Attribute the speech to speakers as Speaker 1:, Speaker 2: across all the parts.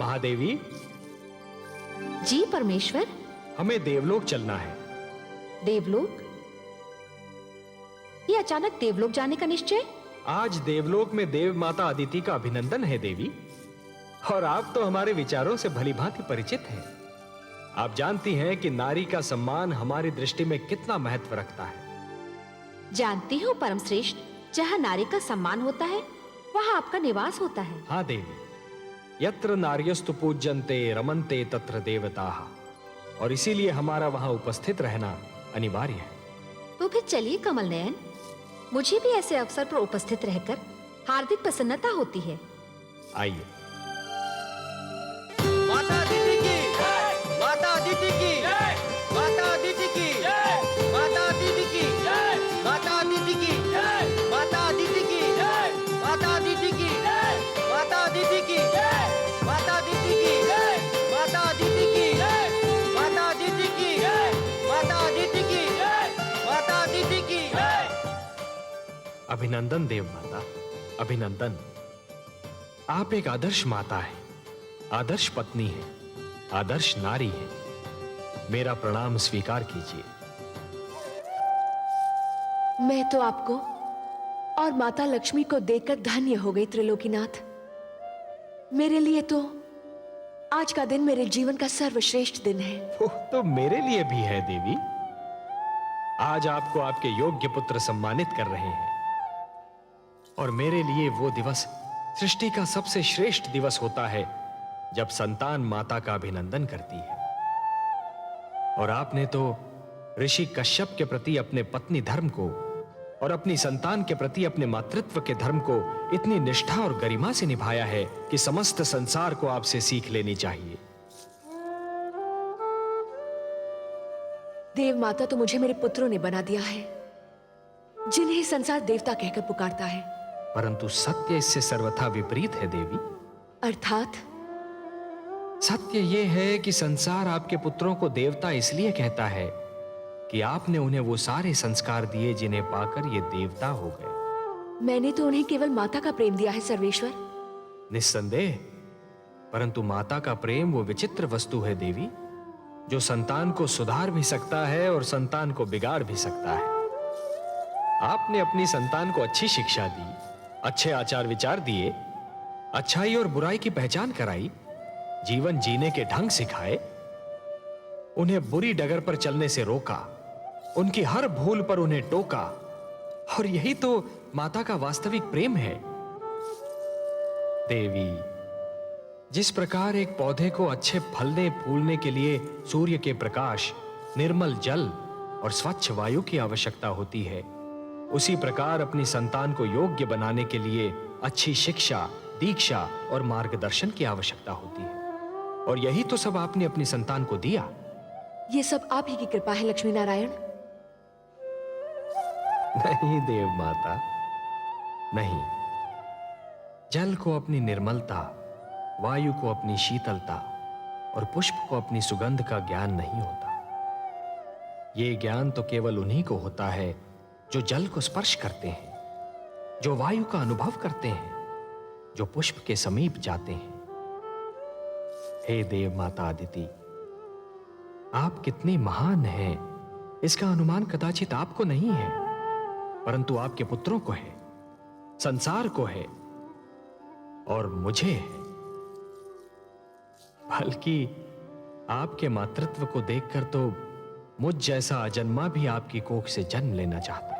Speaker 1: महादेवी।
Speaker 2: जी परमेश्वर।
Speaker 1: हमें देवलोक चलना है।
Speaker 2: देवलोक? ये अचानक देवलोक जाने का निश्चय?
Speaker 1: आज देवलोक में देव माता अदिति का अभिनंदन है देवी, और आप तो हमारे विचारों से भलीभांति परिचित हैं। आप जानती हैं कि नारी का सम्मान हमारी दृष्टि में कितना महत्व रखता है।
Speaker 2: जानती हूँ परम श्रेष्ठ, जहाँ नारी का सम्मान होता है वहाँ आपका निवास होता है।
Speaker 1: हाँ देवी, यत्र नार्यस्तु पूज्यन्ते रमन्ते तत्र देवताः, और इसीलिए हमारा वहां उपस्थित रहना अनिवार्य है।
Speaker 2: तो फिर चलिए कमल नयन, मुझे भी ऐसे अवसर पर उपस्थित रहकर हार्दिक प्रसन्नता होती है।
Speaker 1: आइए।
Speaker 3: माता अदिति की, माता अदिति की, माता अदिति की, माता अदिति की, माता अदिति की, माता अदिति की, माता अदिति की, माता अदिति की, माता अदिति की, माता अदिति की, माता अदिति की, माता अदिति की, माता अदिति की।
Speaker 1: अभिनंदन देव माता, अभिनंदन। आप एक आदर्श माता है, आदर्श पत्नी है, आदर्श नारी है। मेरा प्रणाम स्वीकार कीजिए।
Speaker 4: मैं तो आपको और माता लक्ष्मी को देखकर धन्य हो गई त्रिलोकीनाथ। मेरे लिए तो आज का दिन मेरे जीवन का सर्वश्रेष्ठ दिन है।
Speaker 1: वो तो मेरे लिए भी है देवी। आज आपको आपके योग्य पुत्र सम्मानित कर रहे हैं, और मेरे लिए वो दिवस सृष्टि का सबसे श्रेष्ठ दिवस होता है जब संतान माता का अभिनंदन करती है। और आपने तो ऋषि कश्यप के प्रति अपने पत्नी धर्म को और अपनी संतान के प्रति अपने मातृत्व के धर्म को इतनी निष्ठा और गरिमा से निभाया है कि समस्त संसार को आपसे सीख लेनी चाहिए।
Speaker 4: देव माता तो मुझे मेरे पुत्रों ने बना दिया है, जिन्हें संसार देवता कहकर पुकारता है।
Speaker 1: परंतु सत्य इससे सर्वथा विपरीत है देवी।
Speaker 4: अर्थात?
Speaker 1: सत्य यह है कि संसार आपके पुत्रों को देवता इसलिए कहता है कि आपने उन्हें वो सारे संस्कार दिए जिन्हें पाकर ये देवता हो गए।
Speaker 4: मैंने तो उन्हें केवल माता का प्रेम दिया है सर्वेश्वर।
Speaker 1: निस्संदेह, परंतु माता का प्रेम वो विचित्र वस्तु है देवी, जो संतान को सुधार भी सकता है और संतान को बिगाड़ भी सकता है। आपने अपनी संतान को अच्छी शिक्षा दी, अच्छे आचार विचार दिए, अच्छाई और बुराई की पहचान कराई, जीवन जीने के ढंग सिखाए, उन्हें बुरी डगर पर चलने से रोका, उनकी हर भूल पर उन्हें टोका, और यही तो माता का वास्तविक प्रेम है। देवी, जिस प्रकार एक पौधे को अच्छे फलने फूलने के लिए सूर्य के प्रकाश, निर्मल जल और स्वच्छ वायु की आवश्यकता होती है, उसी प्रकार अपनी संतान को योग्य बनाने के लिए अच्छी शिक्षा, दीक्षा और मार्गदर्शन की आवश्यकता होती है। और यही तो सब आपने अपनी संतान को दिया।
Speaker 4: ये सब आप ही की कृपा है लक्ष्मी नारायण।
Speaker 1: नहीं देव माता, नहीं। जल को अपनी निर्मलता, वायु को अपनी शीतलता और पुष्प को अपनी सुगंध का ज्ञान नहीं होता। ये ज्ञान तो केवल उन्हीं को होता है जो जल को स्पर्श करते हैं, जो वायु का अनुभव करते हैं, जो पुष्प के समीप जाते हैं। हे देव माता अदिति, आप कितनी महान हैं, इसका अनुमान कदाचित आपको नहीं है, परंतु आपके पुत्रों को है, संसार को है और मुझे है। बल्कि आपके मातृत्व को देखकर तो मुझ जैसा अजन्मा भी आपकी कोख से जन्म लेना चाहता है।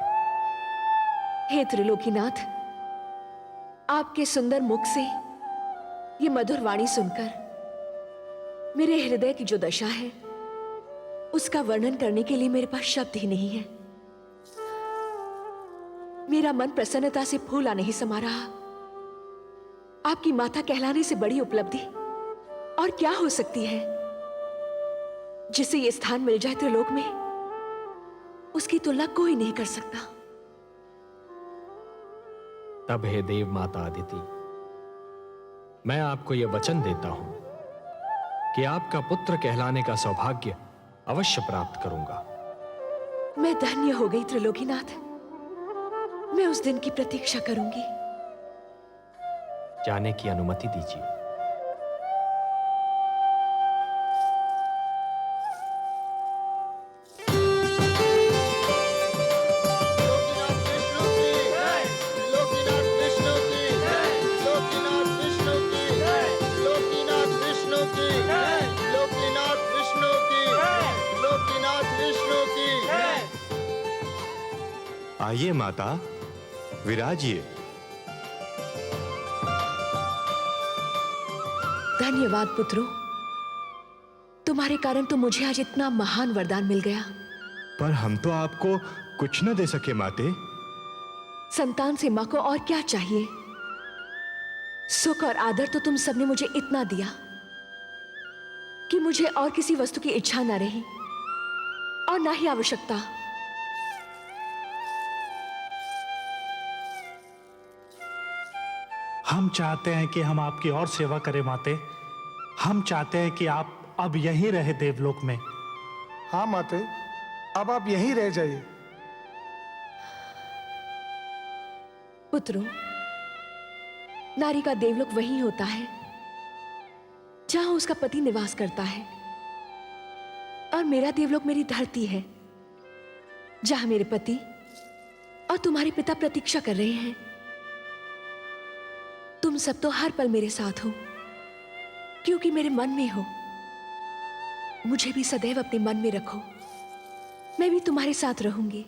Speaker 4: हे त्रिलोकीनाथ, आपके सुंदर मुख से ये मधुर वाणी सुनकर मेरे हृदय की जो दशा है उसका वर्णन करने के लिए मेरे पास शब्द ही नहीं है। मेरा मन प्रसन्नता से फूला नहीं समा रहा। आपकी माता कहलाने से बड़ी उपलब्धि और क्या हो सकती है। जिसे ये स्थान मिल जाए त्रिलोक में, उसकी तुलना कोई नहीं कर सकता।
Speaker 1: तब हे देव माता अदिति, मैं आपको यह वचन देता हूं कि आपका पुत्र कहलाने का सौभाग्य अवश्य प्राप्त करूंगा।
Speaker 4: मैं धन्य हो गई त्रिलोकीनाथ। मैं उस दिन की प्रतीक्षा करूंगी।
Speaker 1: जाने की अनुमति दीजिए।
Speaker 5: आइए माता, विराजिए।
Speaker 4: धन्यवाद पुत्रों, तुम्हारे कारण तो मुझे आज इतना महान वरदान मिल गया।
Speaker 5: पर हम तो आपको कुछ न दे सके माते।
Speaker 4: संतान से मां को और क्या चाहिए? सुख और आदर तो तुम सबने मुझे इतना दिया कि मुझे और किसी वस्तु की इच्छा ना रही और ना ही आवश्यकता।
Speaker 6: हम चाहते हैं कि हम आपकी और सेवा करें माते। हम चाहते हैं कि आप अब यहीं रहे देवलोक में।
Speaker 7: हाँ माते, अब आप यहीं रह जाइए।
Speaker 4: पुत्रों, नारी का देवलोक वही होता है जहां उसका पति निवास करता है, और मेरा देवलोक मेरी धरती है जहां मेरे पति और तुम्हारे पिता प्रतीक्षा कर रहे हैं। तुम सब तो हर पल मेरे साथ हो, क्योंकि मेरे मन में हो। मुझे भी सदैव अपने मन में रखो, मैं भी तुम्हारे साथ रहूंगी।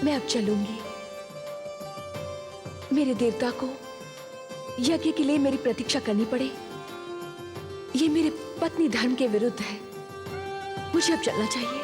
Speaker 4: मैं अब चलूंगी। मेरे देवता को यज्ञ के लिए मेरी प्रतीक्षा करनी पड़े, ये मेरे पत्नी धर्म के विरुद्ध है। मुझे अब चलना चाहिए।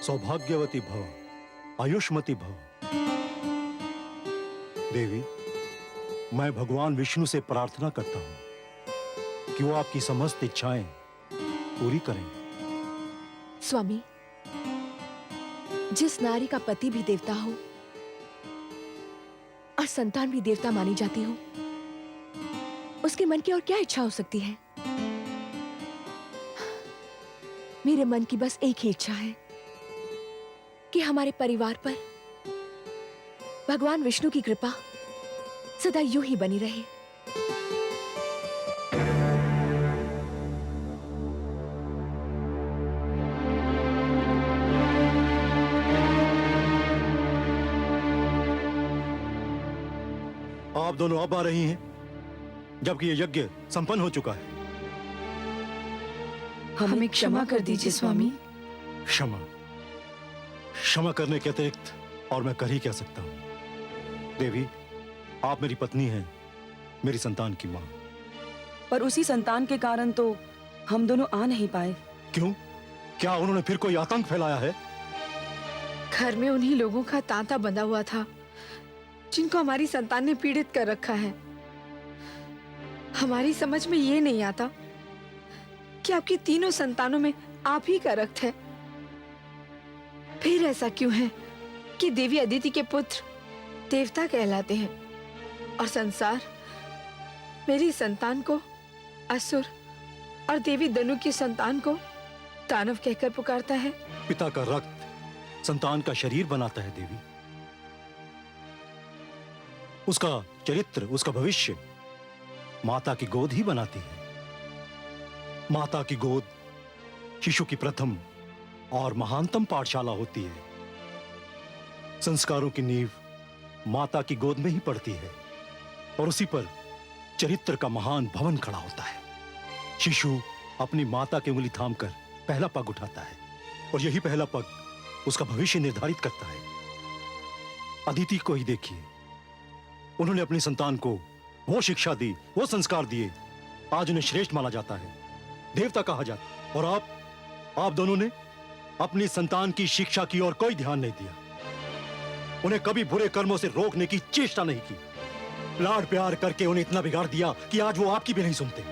Speaker 8: सौभाग्यवती भव, आयुष्मती भव। देवी, मैं भगवान विष्णु से प्रार्थना करता हूं कि वो आपकी समस्त इच्छाएं पूरी करें।
Speaker 4: स्वामी, जिस नारी का पति भी देवता हो और संतान भी देवता मानी जाती हो, उसके मन की और क्या इच्छा हो सकती है? मेरे मन की बस एक ही इच्छा है कि हमारे परिवार पर भगवान विष्णु की कृपा सदा यूं ही बनी रहे।
Speaker 8: आप दोनों अब आ रही हैं, जबकि ये यज्ञ संपन्न हो चुका है।
Speaker 9: हमें क्षमा कर दीजिए स्वामी।
Speaker 8: क्षमा क्षमा करने के अतिरिक्त और मैं कर ही क्या सकता हूं। देवी, आप मेरी पत्नी हैं, मेरी संतान की मां।
Speaker 9: पर उसी संतान के कारण तो हम दोनों आ नहीं पाए।
Speaker 8: क्यों? क्या उन्होंने फिर कोई आतंक फैलाया है?
Speaker 10: घर में उन्हीं लोगों का तांता बंधा हुआ था जिनको हमारी संतान ने पीड़ित कर रखा है। हमारी समझ में ये नहीं आता कि आपकी तीनों संतानों में आप ही का रक्त है। फिर ऐसा क्यों है कि देवी अदिति के पुत्र देवता कहलाते हैं और संसार मेरी संतान को असुर और देवी दनु की संतान को दानव कहकर पुकारता है?
Speaker 8: पिता का रक्त संतान का शरीर बनाता है देवी। उसका चरित्र, उसका भविष्य माता की गोद ही बनाती है। माता की गोद शिशु की प्रथम और महानतम पाठशाला होती है। संस्कारों की नींव माता की गोद में ही पड़ती है और उसी पर चरित्र का महान भवन खड़ा होता है। शिशु अपनी माता की उंगली थामकर पहला पग उठाता है और यही पहला पग उसका भविष्य निर्धारित करता है। अदिति को ही देखिए, उन्होंने अपनी संतान को वो शिक्षा दी, वो संस्कार दिए, आज उन्हें श्रेष्ठ माना जाता है, देवता कहा जाता है। और आप दोनों ने अपनी संतान की शिक्षा की ओर कोई ध्यान नहीं दिया, उन्हें कभी बुरे कर्मों से रोकने की चेष्टा नहीं की। लाड प्यार करके उन्हें इतना बिगाड़ दिया कि आज वो आपकी भी नहीं सुनते।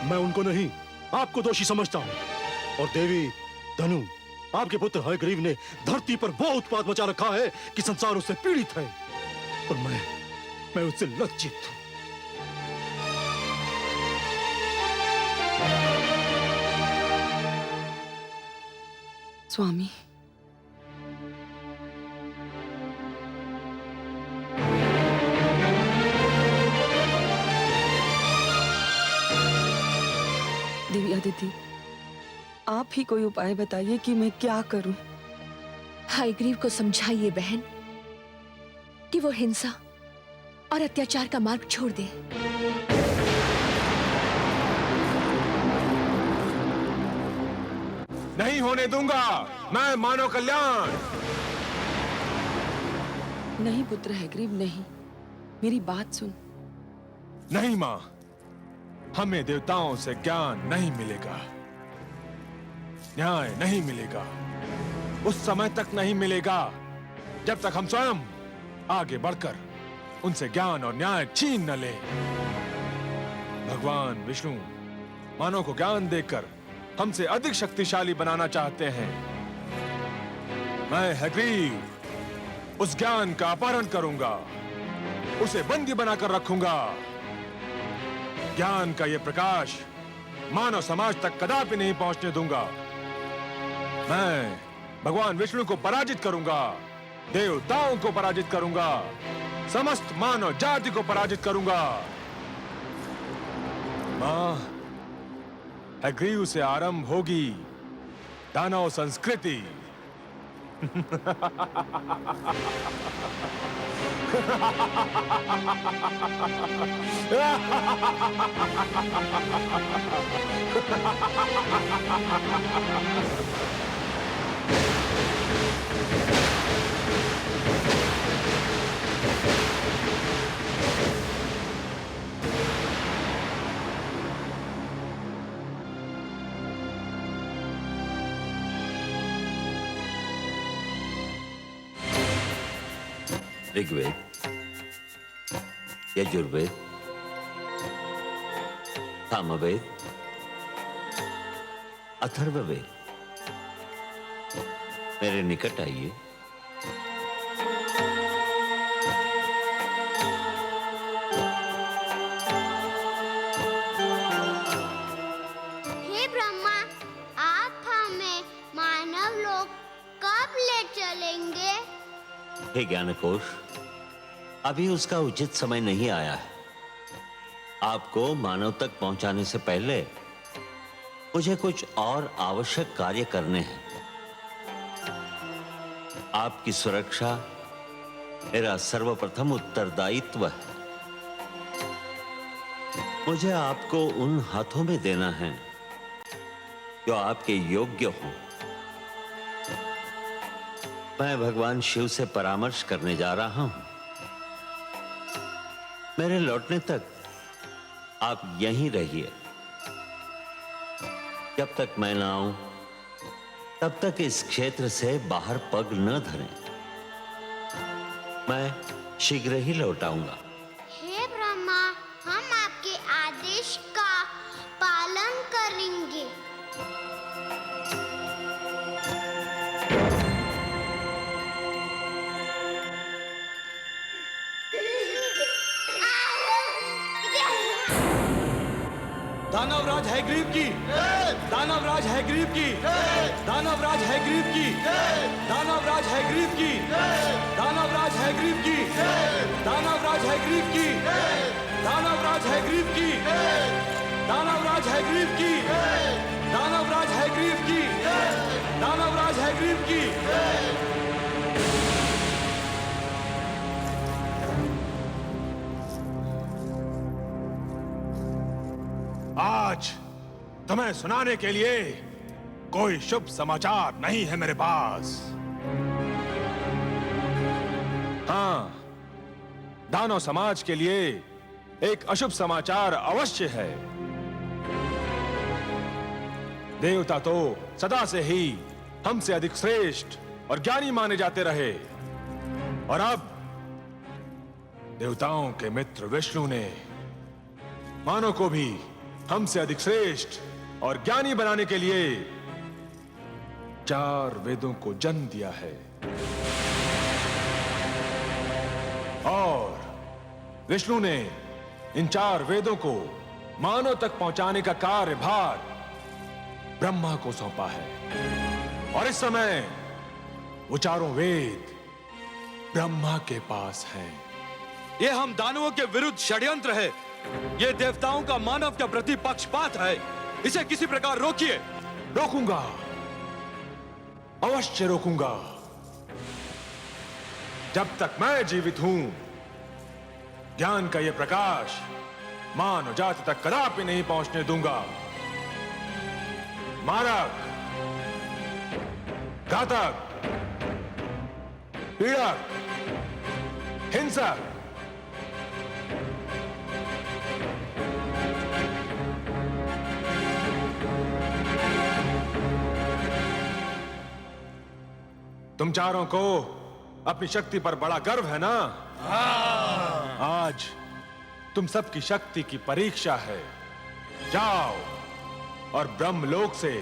Speaker 8: मैं उनको नहीं, आपको दोषी समझता हूं। और देवी धनु, आपके पुत्र हयग्रीव ने धरती पर वो उत्पात मचा रखा है कि संसार उससे पीड़ित है और मैं उससे लज्जित हूं।
Speaker 9: स्वामी, देवी अदिति, आप ही कोई उपाय बताइए कि मैं क्या करूं।
Speaker 4: हयग्रीव को समझाइए बहन कि वो हिंसा और अत्याचार का मार्ग छोड़ दे।
Speaker 11: नहीं होने दूंगा मैं मानव कल्याण।
Speaker 9: नहीं पुत्र हयग्रीव, नहीं, मेरी बात सुन।
Speaker 11: नहीं मां, हमें देवताओं से ज्ञान नहीं मिलेगा, न्याय नहीं मिलेगा, उस समय तक नहीं मिलेगा जब तक हम स्वयं आगे बढ़कर उनसे ज्ञान और न्याय छीन न लें। भगवान विष्णु मानव को ज्ञान देकर हमसे अधिक शक्तिशाली बनाना चाहते हैं। मैं हयग्रीव उस ज्ञान का अपहरण करूंगा, उसे बंदी बनाकर रखूंगा। ज्ञान का यह प्रकाश मानव समाज तक कदापि नहीं पहुंचने दूंगा। मैं भगवान विष्णु को पराजित करूंगा, देवताओं को पराजित करूंगा, समस्त मानव जाति को पराजित करूंगा। मां, हयग्रीव से आरंभ होगी दानव संस्कृति।
Speaker 12: ऋग्वेद, यजुर्वेद, सामवेद, अथर्ववेद, मेरे निकट आइए।
Speaker 13: हे ब्रह्मा, आप हमें मानव लोक कब ले चलेंगे?
Speaker 12: हे ज्ञानकोश, अभी उसका उचित समय नहीं आया है। आपको मानव तक पहुंचाने से पहले मुझे कुछ और आवश्यक कार्य करने हैं। आपकी सुरक्षा मेरा सर्वप्रथम उत्तरदायित्व है। मुझे आपको उन हाथों में देना है जो आपके योग्य हों। मैं भगवान शिव से परामर्श करने जा रहा हूं। मेरे लौटने तक आप यहीं रहिए। जब तक मैं ना आऊं तब तक इस क्षेत्र से बाहर पग न धरें। मैं शीघ्र ही लौट आऊंगा।
Speaker 13: हे ब्रह्मा, हम आपके आदेश का पालन करेंगे।
Speaker 3: दानवराज हयग्रीव की, दानवराज हयग्रीव की, दानवराज हयग्रीव की, दानवराज हयग्रीव की, दानवराज हयग्रीव की, दानवराज हयग्रीव की,
Speaker 11: दानवराज हैग्रीव की, दानवराज हैग्रीव की, दानवराज हैग्रीव की, दानवराज हैग्रीव की। आज तुम्हें सुनाने के लिए कोई शुभ समाचार नहीं है मेरे पास। हाँ, दानव समाज के लिए एक अशुभ समाचार अवश्य है। देवता तो सदा से ही हमसे अधिक श्रेष्ठ और ज्ञानी माने जाते रहे, और अब देवताओं के मित्र विष्णु ने मानव को भी हमसे अधिक श्रेष्ठ और ज्ञानी बनाने के लिए 4 वेदों को जन्म दिया है। और विष्णु ने इन 4 वेदों को मानव तक पहुंचाने का कार्यभार ब्रह्मा को सौंपा है, और इस समय वो 4 वेद ब्रह्मा के पास हैं।
Speaker 14: ये हम दानवों के विरुद्ध षड्यंत्र है। ये देवताओं का मानव के प्रति पक्षपात है। इसे किसी प्रकार रोकिए।
Speaker 11: रोकूंगा, अवश्य रोकूंगा। जब तक मैं जीवित हूं, ज्ञान का यह प्रकाश मानव जाति तक कदापि नहीं पहुंचने दूंगा। मारक, घातक, पीड़क, हिंसक, तुम चारों को अपनी शक्ति पर बड़ा गर्व है ना? आज तुम सबकी शक्ति की परीक्षा है। जाओ और ब्रह्मलोक से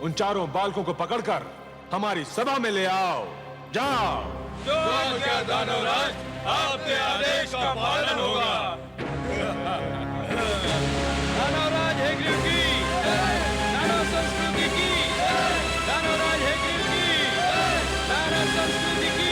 Speaker 11: उन 4 बालकों को पकड़कर हमारी सभा में ले आओ। जाओ।
Speaker 14: जो क्या दानवराज, आपके आदेश का पालन होगा। दानवराज हैग्रीव की, दानव संस्कृति की, दानवराज हैग्रीव की, दानव संस्कृति की।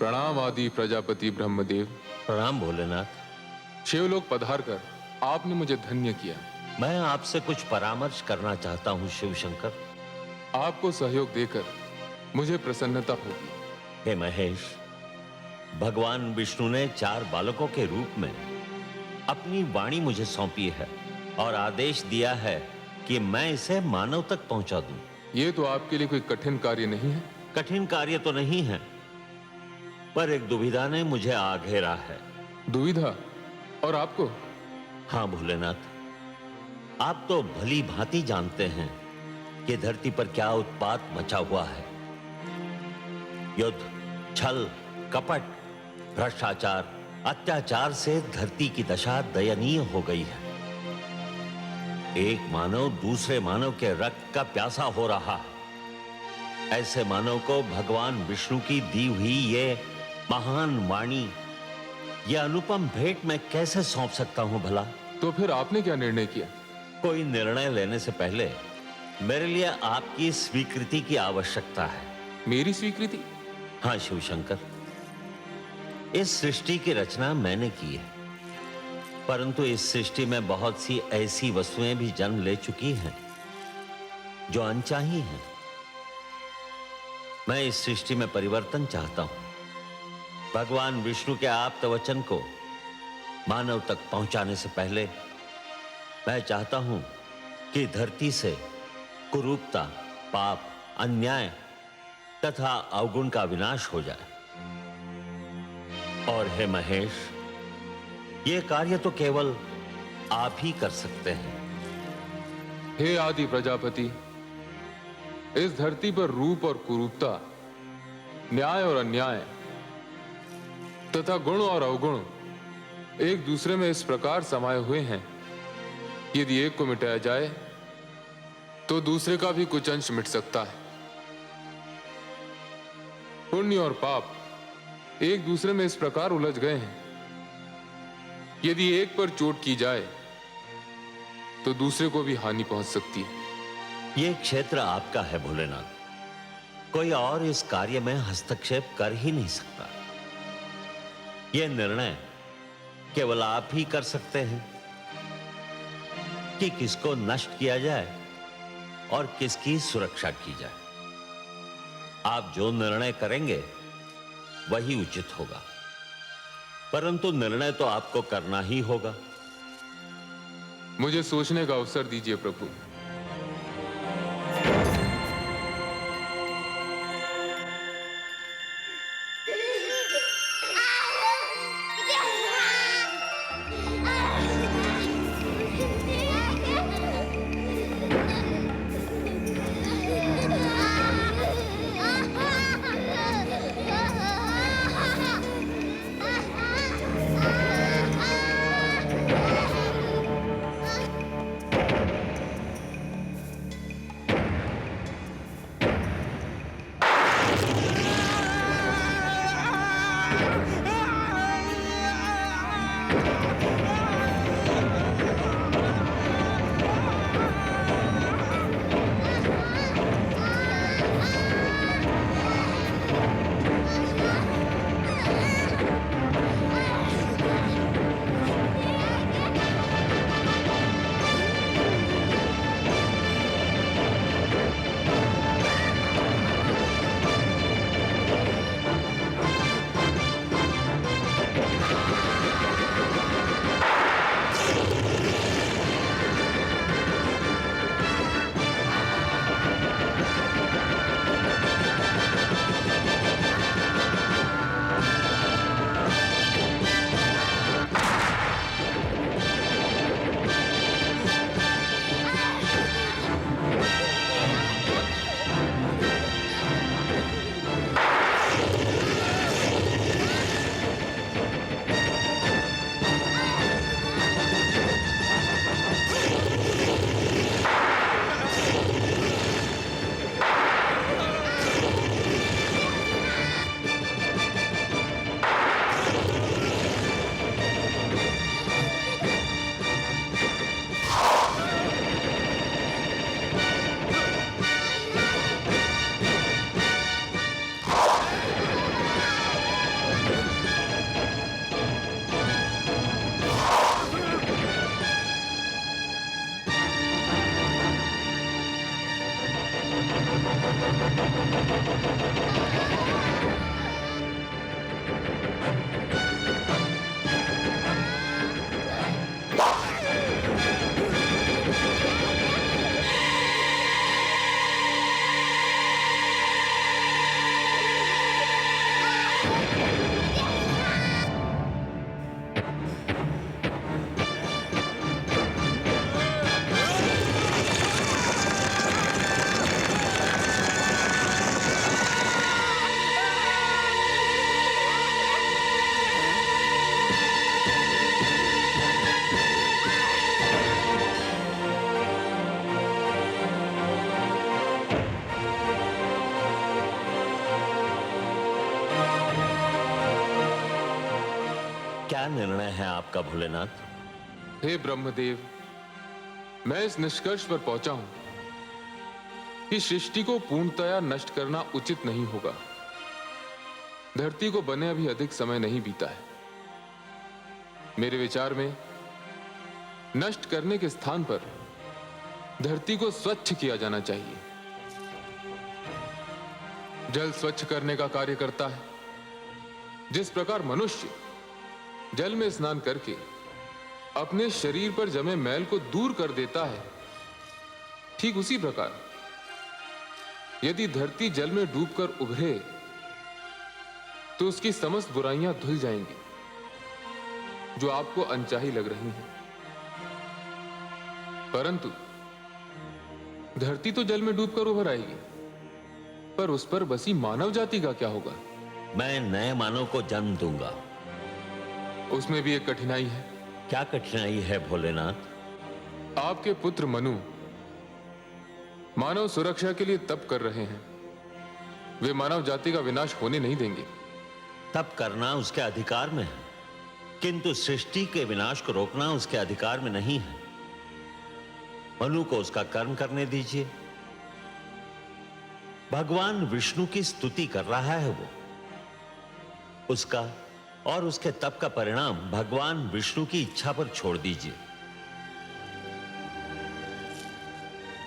Speaker 15: प्रणाम आदि प्रजापति ब्रह्मदेव।
Speaker 12: प्रणाम भोलेनाथ।
Speaker 15: शिवलोक पधार कर आपने मुझे धन्य किया।
Speaker 12: मैं आपसे कुछ परामर्श करना चाहता हूँ शिव शंकर।
Speaker 15: आपको सहयोग देकर मुझे प्रसन्नता होगी।
Speaker 12: हे महेश, भगवान विष्णु ने 4 बालकों के रूप में अपनी वाणी मुझे सौंपी है और आदेश दिया है कि मैं इसे मानव तक पहुंचा दूं।
Speaker 15: ये तो आपके लिए कोई कठिन कार्य नहीं है।
Speaker 12: कठिन कार्य तो नहीं है, पर एक दुविधा ने मुझे आ घेरा है।
Speaker 15: दुविधा? और आपको?
Speaker 12: हाँ भोलेनाथ, आप तो भली भांति जानते हैं कि धरती पर क्या उत्पात मचा हुआ है। युद्ध, छल, कपट, भ्रष्टाचार, अत्याचार से धरती की दशा दयनीय हो गई है। एक मानव दूसरे मानव के रक्त का प्यासा हो रहा है। ऐसे मानव को भगवान विष्णु की दी हुई ये महान वाणी, यह अनुपम भेंट मैं कैसे सौंप सकता हूं भला?
Speaker 15: तो फिर आपने क्या निर्णय किया?
Speaker 12: कोई निर्णय लेने से पहले मेरे लिए आपकी स्वीकृति की आवश्यकता है।
Speaker 15: मेरी स्वीकृति?
Speaker 12: हाँ शिव शंकर, इस सृष्टि की रचना मैंने की है, परंतु इस सृष्टि में बहुत सी ऐसी वस्तुएं भी जन्म ले चुकी हैं जो अनचाही हैं। मैं इस सृष्टि में परिवर्तन चाहता हूं। भगवान विष्णु के आप्त वचन को मानव तक पहुंचाने से पहले मैं चाहता हूं कि धरती से कुरूपता, पाप, अन्याय तथा अवगुण का विनाश हो जाए। और हे महेश, यह कार्य तो केवल आप ही कर सकते हैं।
Speaker 15: हे आदि प्रजापति, इस धरती पर रूप और कुरूपता, न्याय और अन्याय तथा गुण और अवगुण एक दूसरे में इस प्रकार समाये हुए हैं, यदि एक को मिटाया जाए तो दूसरे का भी कुछ अंश मिट सकता है। पुण्य और पाप एक दूसरे में इस प्रकार उलझ गए हैं यदि एक पर चोट की जाए तो दूसरे को भी हानि पहुंच सकती है।
Speaker 12: यह क्षेत्र आपका है भोलेनाथ, कोई और इस कार्य में हस्तक्षेप कर ही नहीं सकता। यह निर्णय केवल आप ही कर सकते हैं कि किसको नष्ट किया जाए और किसकी सुरक्षा की जाए। आप जो निर्णय करेंगे वही उचित होगा, परंतु निर्णय तो आपको करना ही होगा।
Speaker 15: मुझे सोचने का अवसर दीजिए प्रभु।
Speaker 12: क्या निर्णय है आपका भोलेनाथ?
Speaker 15: हे ब्रह्मदेव, मैं इस निष्कर्ष पर पहुंचा हूं कि सृष्टि को पूर्णतया नष्ट करना उचित नहीं होगा। धरती को बने अभी अधिक समय नहीं बीता है। मेरे विचार में नष्ट करने के स्थान पर धरती को स्वच्छ किया जाना चाहिए। जल स्वच्छ करने का कार्य करता है। जिस प्रकार मनुष्य जल में स्नान करके अपने शरीर पर जमे मैल को दूर कर देता है, ठीक उसी प्रकार यदि धरती जल में डूबकर उभरे तो उसकी समस्त बुराइयां धुल जाएंगी जो आपको अनचाही लग रही हैं। परंतु धरती तो जल में डूबकर उभर आएगी, पर उस पर बसी मानव जाति का क्या होगा?
Speaker 12: मैं नए मानव को जन्म दूंगा।
Speaker 15: उसमें भी एक कठिनाई है।
Speaker 12: क्या कठिनाई है भोलेनाथ?
Speaker 15: आपके पुत्र मनु मानव सुरक्षा के लिए तप कर रहे हैं। वे मानव जाति का विनाश होने नहीं देंगे।
Speaker 12: तप करना उसके अधिकार में है। किंतु सृष्टि के विनाश को रोकना उसके अधिकार में नहीं है। मनु को उसका कर्म करने दीजिए। भगवान विष्णु की स्तुति कर रहा है वो। उसका और उसके तप का परिणाम भगवान विष्णु की इच्छा पर छोड़ दीजिए।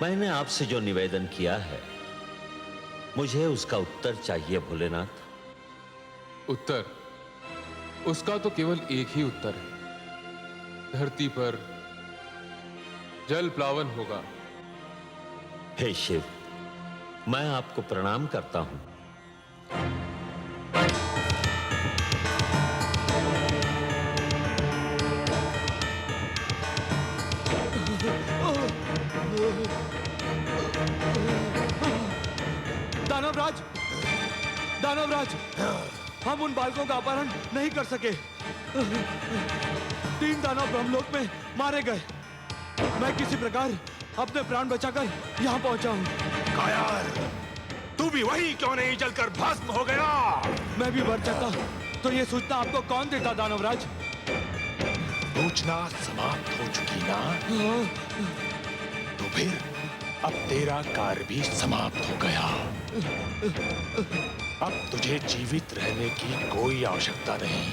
Speaker 12: मैंने आपसे जो निवेदन किया है, मुझे उसका उत्तर चाहिए भोलेनाथ।
Speaker 15: उत्तर? उसका तो केवल एक ही उत्तर है। धरती पर जल प्लावन होगा।
Speaker 12: हे शिव, मैं आपको प्रणाम करता हूं।
Speaker 14: दानवराज, दानवराज, हम उन बालकों का अपहरण नहीं कर सके। 3 दानव ब्रह्मलोक में मारे गए। मैं किसी प्रकार अपने प्राण बचाकर यहाँ पहुंचा हूँ।
Speaker 11: कायर, तू भी वही क्यों नहीं जलकर भस्म हो गया?
Speaker 14: मैं भी मर जाता तो ये सूचना आपको कौन देता दानवराज?
Speaker 11: सूचना समाप्त हो चुकी ना? तो फिर अब तेरा कार्य भी समाप्त हो गया। अब तुझे जीवित रहने की कोई आवश्यकता नहीं।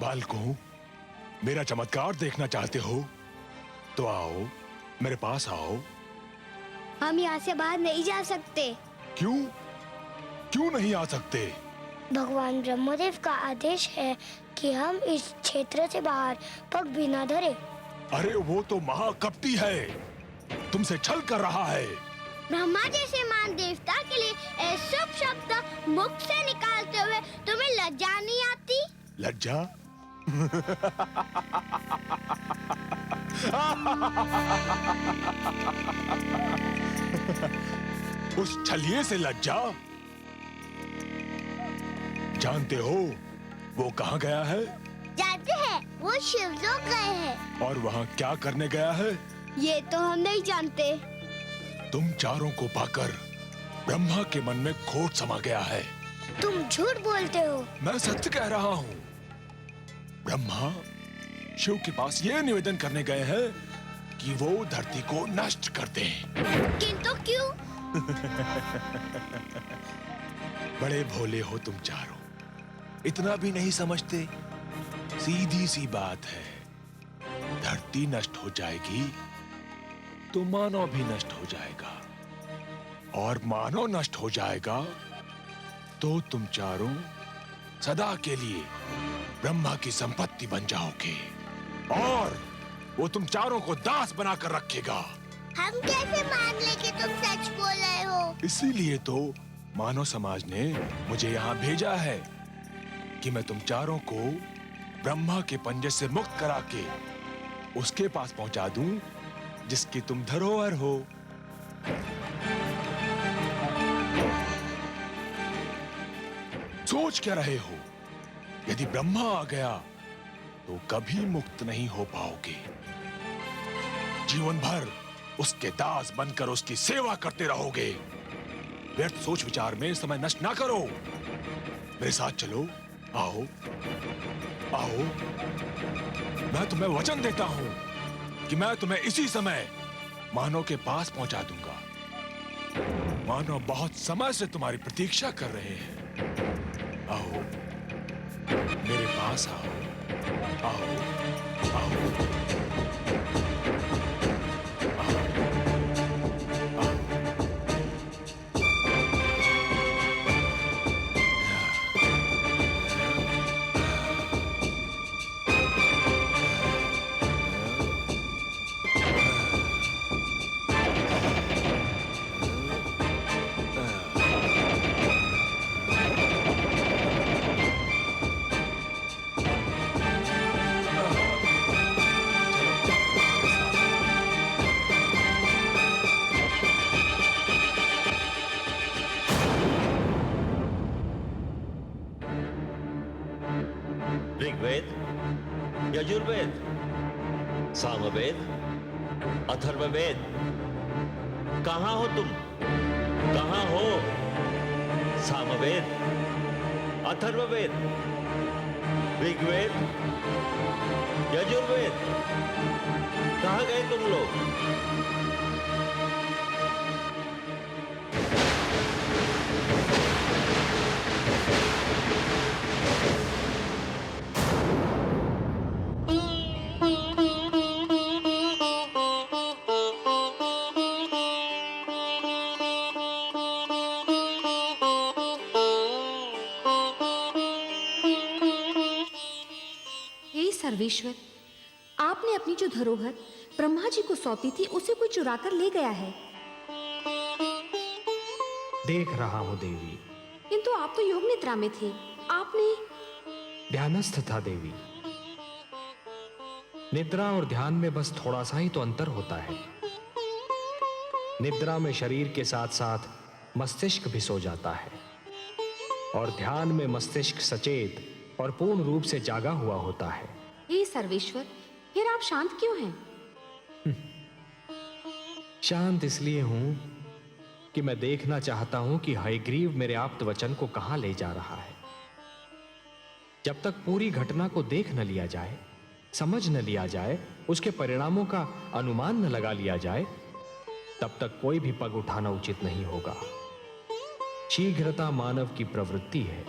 Speaker 11: बालकों, मेरा चमत्कार देखना चाहते हो तो आओ, मेरे पास आओ।
Speaker 13: हम यहाँ से बाहर नहीं जा सकते।
Speaker 11: क्यों? क्यों नहीं आ सकते?
Speaker 13: भगवान ब्रह्मदेव का आदेश है कि हम इस क्षेत्र से बाहर पग भी न धरे।
Speaker 11: अरे वो तो महाकपटी है, तुमसे छल कर रहा है।
Speaker 13: ब्रह्मा जैसे महान देवता के लिए अशुभ शब्द मुख से निकालते हुए तुम्हें लज्जा नहीं आती?
Speaker 11: लज्जा? उस छलिए से लज्जा? जानते हो वो कहाँ गया है?
Speaker 13: जानते हैं, वो शिवलोक गए हैं।
Speaker 11: और वहाँ क्या करने गया है?
Speaker 13: ये तो हम नहीं जानते।
Speaker 11: तुम चारों को पाकर ब्रह्मा के मन में खोट समा गया है।
Speaker 13: तुम झूठ बोलते हो।
Speaker 11: मैं सत्य कह रहा हूँ। ब्रह्मा शिव के पास ये निवेदन करने गए हैं कि वो धरती को नष्ट कर दें।
Speaker 13: किंतु क्यों?
Speaker 11: बड़े भोले हो तुम चारों, इतना भी नहीं समझते? सीधी सी बात है, धरती नष्ट हो जाएगी तो मानव भी नष्ट हो जाएगा, और मानव नष्ट हो जाएगा तो तुम चारों सदा के लिए ब्रह्मा की संपत्ति बन जाओगे, और वो तुम चारों को दास बनाकर रखेगा।
Speaker 13: हम कैसे मान ले कि तुम सच बोल रहे हो?
Speaker 11: इसीलिए तो मानव समाज ने मुझे यहाँ भेजा है कि मैं तुम चारों को ब्रह्मा के पंजे से मुक्त करा के उसके पास पहुंचा दूं जिसकी तुम धरोहर हो। सोच क्या रहे हो? यदि ब्रह्मा आ गया तो कभी मुक्त नहीं हो पाओगे। जीवन भर उसके दास बनकर उसकी सेवा करते रहोगे। व्यर्थ सोच विचार में समय नष्ट ना करो, मेरे साथ चलो। आओ आओ, मैं तुम्हें वचन देता हूं कि मैं तुम्हें इसी समय मानव के पास पहुंचा दूंगा। मानव बहुत समय से तुम्हारी प्रतीक्षा कर रहे हैं। आओ मेरे पास आओ, आओ आओ।
Speaker 12: ऋग्वेद, यजुर्वेद, सामवेद, अथर्ववेद, कहां हो तुम? कहां हो? सामवेद, अथर्ववेद, ऋग्वेद, यजुर्वेद, कहां गए तुम लोग?
Speaker 2: सर्वेश्वर, आपने अपनी जो धरोहर ब्रह्मा जी को सौंपी थी उसे कोई चुरा कर ले गया है।
Speaker 1: देख रहा हूं देवी।
Speaker 2: किंतु आप तो योग निद्रा में थे, आपने।
Speaker 1: ध्यानस्थ था देवी। निद्रा और ध्यान में बस थोड़ा सा ही तो अंतर होता है। निद्रा में शरीर के साथ साथ मस्तिष्क भी सो जाता है, और ध्यान में मस्तिष्क सचेत और पूर्ण रूप से जागा हुआ होता है।
Speaker 2: हे सर्वेश्वर, फिर आप शांत क्यों हैं?
Speaker 1: शांत इसलिए हूं कि मैं देखना चाहता हूं कि हयग्रीव मेरे आप्त वचन को कहां ले जा रहा है। जब तक पूरी घटना को देख न लिया जाए, समझ न लिया जाए, उसके परिणामों का अनुमान न लगा लिया जाए, तब तक कोई भी पग उठाना उचित नहीं होगा। शीघ्रता मानव की प्रवृत्ति है।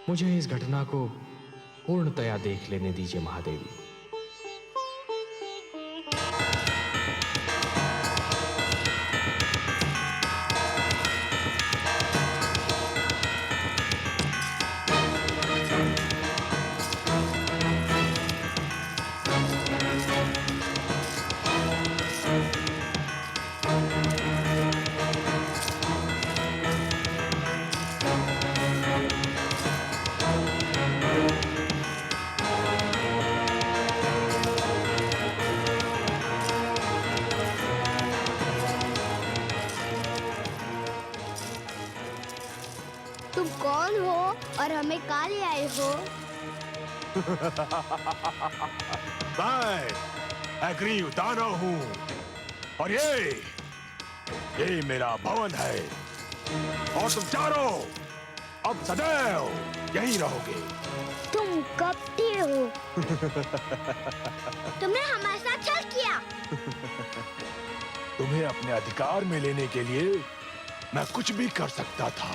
Speaker 1: मुझे इस घटना को पूर्णतया देख लेने दीजिए महादेवी।
Speaker 13: तुम कौन हो और हमें कहाँ ले आए हो?
Speaker 11: मैं हयग्रीव दानव हूँ, और ये मेरा भवन है, और तुम चारों अब सदैव यहीं रहोगे।
Speaker 13: तुम कपटी हो। तुमने हमारे साथ छल किया।
Speaker 11: तुम्हें अपने अधिकार में लेने के लिए मैं कुछ भी कर सकता था,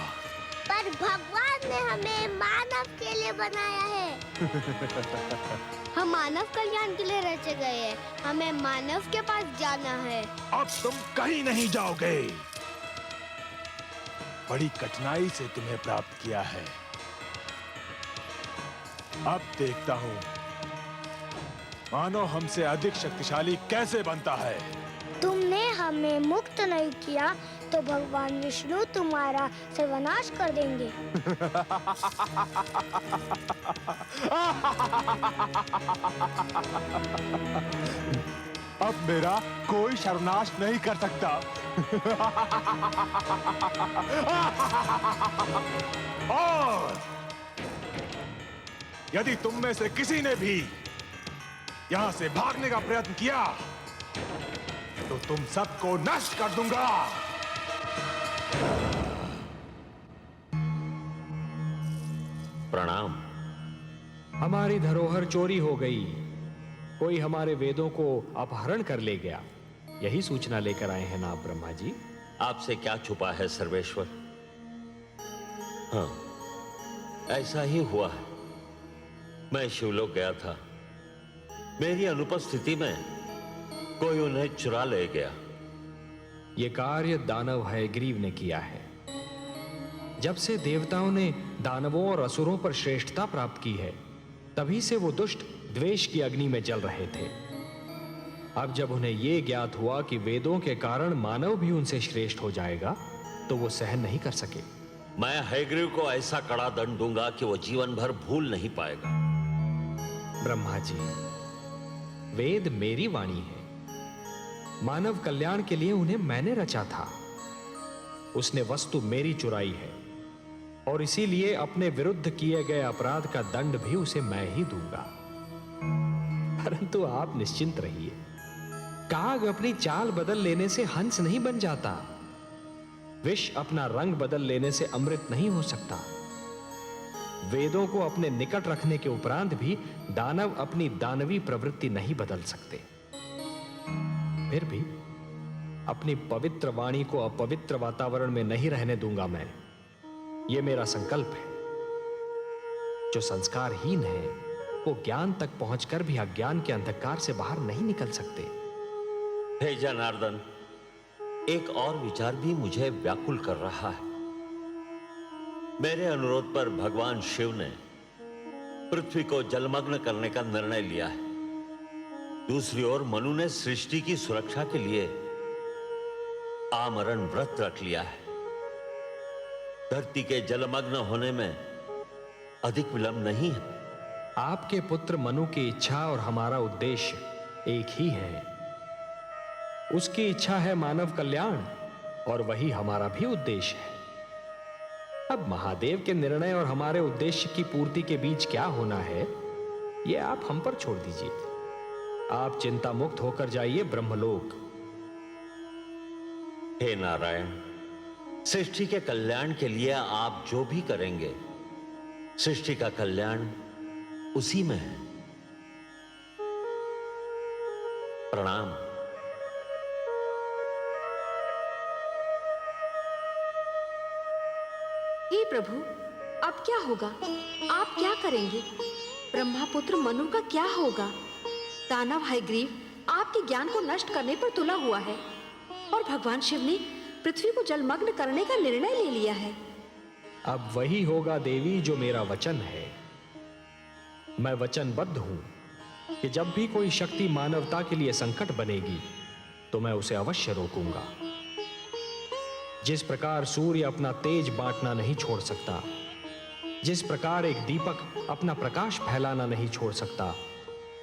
Speaker 13: पर भगवान ने हमें मानव के लिए बनाया है। हम मानव कल्याण के लिए रचे गए हैं। हमें मानव के पास जाना है।
Speaker 11: अब तुम कहीं नहीं जाओगे। बड़ी कठिनाई से तुम्हें प्राप्त किया है। अब देखता हूं मानव हमसे अधिक शक्तिशाली कैसे बनता है।
Speaker 13: तुमने हमें मुक्त नहीं किया तो भगवान विष्णु तुम्हारा सर्वनाश कर देंगे।
Speaker 11: अब मेरा कोई सर्वनाश नहीं कर सकता। और यदि तुम में से किसी ने भी यहां से भागने का प्रयत्न किया तो तुम सबको नष्ट कर दूंगा।
Speaker 12: प्रणाम।
Speaker 1: हमारी धरोहर चोरी हो गई। कोई हमारे वेदों को अपहरण कर ले गया। यही सूचना लेकर आए हैं ना आप ब्रह्मा जी?
Speaker 12: आपसे क्या छुपा है सर्वेश्वर? हाँ, ऐसा ही हुआ है। मैं शिवलोक गया था। मेरी अनुपस्थिति में कोई उन्हें चुरा ले गया।
Speaker 1: ये कार्य दानव हयग्रीव ने किया है। जब से देवताओं ने दानवों और असुरों पर श्रेष्ठता प्राप्त की है, तभी से वो दुष्ट द्वेष की अग्नि में जल रहे थे। अब जब उन्हें यह ज्ञात हुआ कि वेदों के कारण मानव भी उनसे श्रेष्ठ हो जाएगा, तो वो सहन नहीं कर सके।
Speaker 12: मैं हयग्रीव को ऐसा कड़ा दंड दूंगा कि वो जीवन भर भूल नहीं पाएगा।
Speaker 1: ब्रह्मा जी, वेद मेरी वाणी है। मानव कल्याण के लिए उन्हें मैंने रचा था। उसने वस्तु मेरी चुराई है और इसीलिए अपने विरुद्ध किए गए अपराध का दंड भी उसे मैं ही दूंगा। परंतु आप निश्चिंत रहिए। काग अपनी चाल बदल लेने से हंस नहीं बन जाता। विष अपना रंग बदल लेने से अमृत नहीं हो सकता। वेदों को अपने निकट रखने के उपरांत भी दानव अपनी दानवी प्रवृत्ति नहीं बदल सकते। फिर भी अपनी पवित्र वाणी को अपवित्र वातावरण में नहीं रहने दूंगा मैं। यह मेरा संकल्प है। जो संस्कारहीन है वो ज्ञान तक पहुंचकर भी अज्ञान के अंधकार से बाहर नहीं निकल सकते।
Speaker 12: हे जनार्दन, एक और विचार भी मुझे व्याकुल कर रहा है। मेरे अनुरोध पर भगवान शिव ने पृथ्वी को जलमग्न करने का निर्णय लिया है। दूसरी ओर मनु ने सृष्टि की सुरक्षा के लिए आमरण व्रत रख लिया है। धरती के जलमग्न होने में अधिक विलंब नहीं है।
Speaker 1: आपके पुत्र मनु की इच्छा और हमारा उद्देश्य एक ही है। उसकी इच्छा है मानव कल्याण और वही हमारा भी उद्देश्य है। अब महादेव के निर्णय और हमारे उद्देश्य की पूर्ति के बीच क्या होना है, यह आप हम पर छोड़ दीजिए। आप चिंता मुक्त होकर जाइए ब्रह्मलोक।
Speaker 12: हे नारायण, सृष्टि के कल्याण के लिए आप जो भी करेंगे, सृष्टि का कल्याण उसी में है। प्रणाम।
Speaker 2: हे प्रभु, अब क्या होगा? आप क्या करेंगे? ब्रह्मापुत्र मनु का क्या होगा? दानव हयग्रीव आपके ज्ञान को नष्ट करने पर तुला हुआ है और भगवान शिव ने पृथ्वी को जलमग्न करने का निर्णय ले लिया है।
Speaker 1: अब वही होगा देवी जो मेरा वचन है। मैं वचनबद्ध हूं कि जब भी कोई शक्ति मानवता के लिए संकट बनेगी तो मैं उसे अवश्य रोकूंगा। जिस प्रकार सूर्य अपना तेज बांटना नहीं छोड़ सकता, जिस प्रकार एक दीपक अपना प्रकाश फैलाना नहीं छोड़ सकता,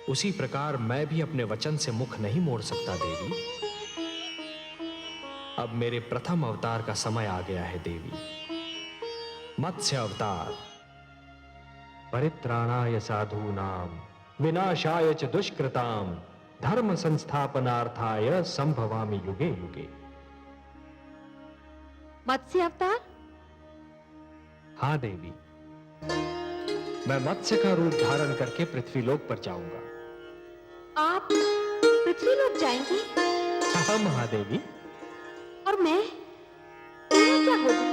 Speaker 1: उसी प्रकार मैं भी अपने वचन से मुख नहीं मोड़ सकता देवी। अब मेरे प्रथम अवतार का समय आ गया है देवी। मत्स्य अवतार। परित्राणाय साधूनाम विनाशाय च दुष्कृताम धर्म संस्थापनार्थाय संभवामि युगे युगे।
Speaker 2: मत्स्य अवतार?
Speaker 1: हाँ देवी, मैं मत्स्य का रूप धारण करके पृथ्वीलोक पर जाऊंगा।
Speaker 2: आप पृथ्वीलोक जाएंगे?
Speaker 1: हाँ महादेवी।
Speaker 2: और मैं क्या होगी?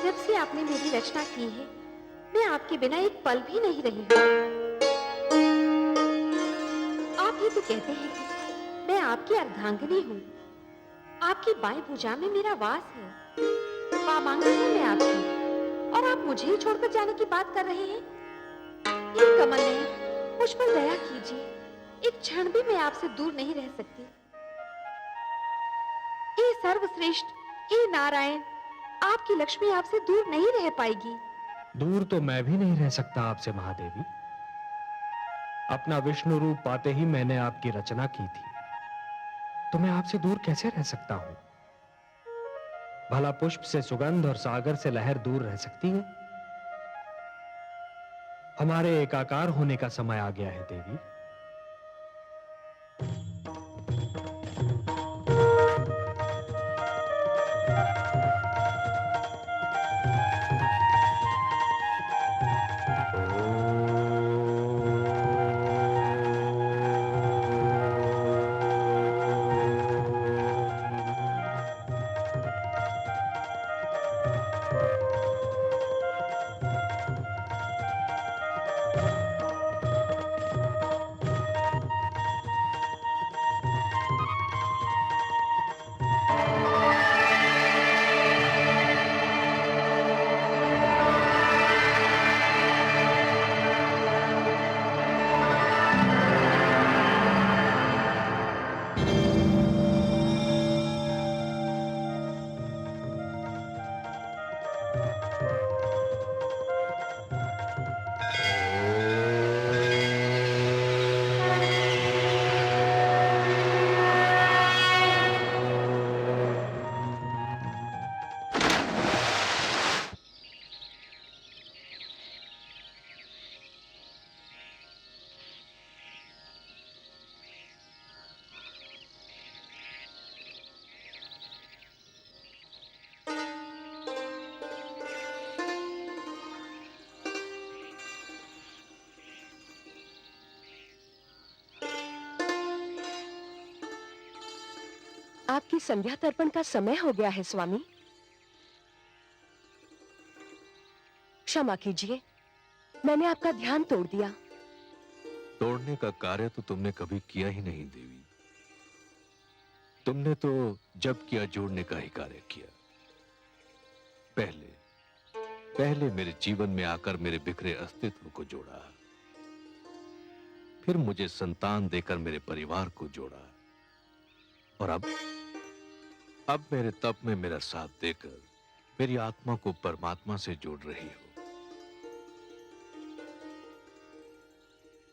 Speaker 2: जब से आपने मेरी रचना की है, मैं आपके बिना एक पल भी नहीं रही हूँ। आप ही तो कहते हैं कि मैं आपकी अर्धांगिनी हूँ। आपकी बाएं भुजा में मेरा वास है, पामांगी हूँ मैं आपकी, और आप मुझे ही छोड़कर जाने की बात कर रहे हैं। ये कमल नयन, मुझ पर दया कीजिए, एक क्षण भी मैं आपसे दूर नहीं रह सकती। हे सर्वश्रेष्ठ, हे नारायण, आपकी लक्ष्मी आपसे दूर नहीं रह पाएगी।
Speaker 1: दूर तो मैं भी नहीं रह सकता आपसे महादेवी। अपना विष्णु रूप पाते ही मैंने आपकी रचना की थी, तो मैं आपसे दूर कैसे रह सकता हूं? भला पुष्प से सुगंध और सागर से लहर दूर रह सकती है? हमारे एकाकार होने का समय आ गया है देवी।
Speaker 4: आपकी संध्या तर्पण का समय हो गया है स्वामी। क्षमा कीजिए, मैंने आपका ध्यान तोड़ दिया।
Speaker 16: तोड़ने का कार्य तो तुमने कभी किया ही नहीं देवी। तुमने तो जब किया जोड़ने का ही कार्य किया। पहले मेरे जीवन में आकर मेरे बिखरे अस्तित्व को जोड़ा, फिर मुझे संतान देकर मेरे परिवार को जोड़ा, और अब मेरे तप में मेरा साथ देकर मेरी आत्मा को परमात्मा से जोड़ रही हो।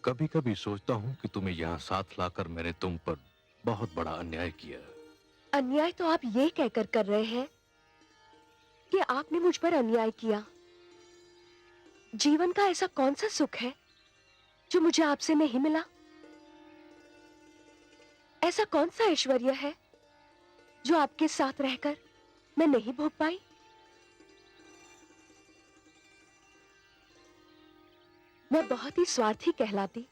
Speaker 16: कभी कभी सोचता हूं कि तुम्हें यहां साथ लाकर मैंने तुम पर बहुत बड़ा अन्याय किया।
Speaker 4: अन्याय तो आप ये कहकर कर रहे हैं कि आपने मुझ पर अन्याय किया। जीवन का ऐसा कौन सा सुख है जो मुझे आपसे नहीं मिला? ऐसा कौन सा ऐश्वर्य है जो आपके साथ रहकर मैं नहीं भोग पाई? मैं बहुत ही स्वार्थी कहलाती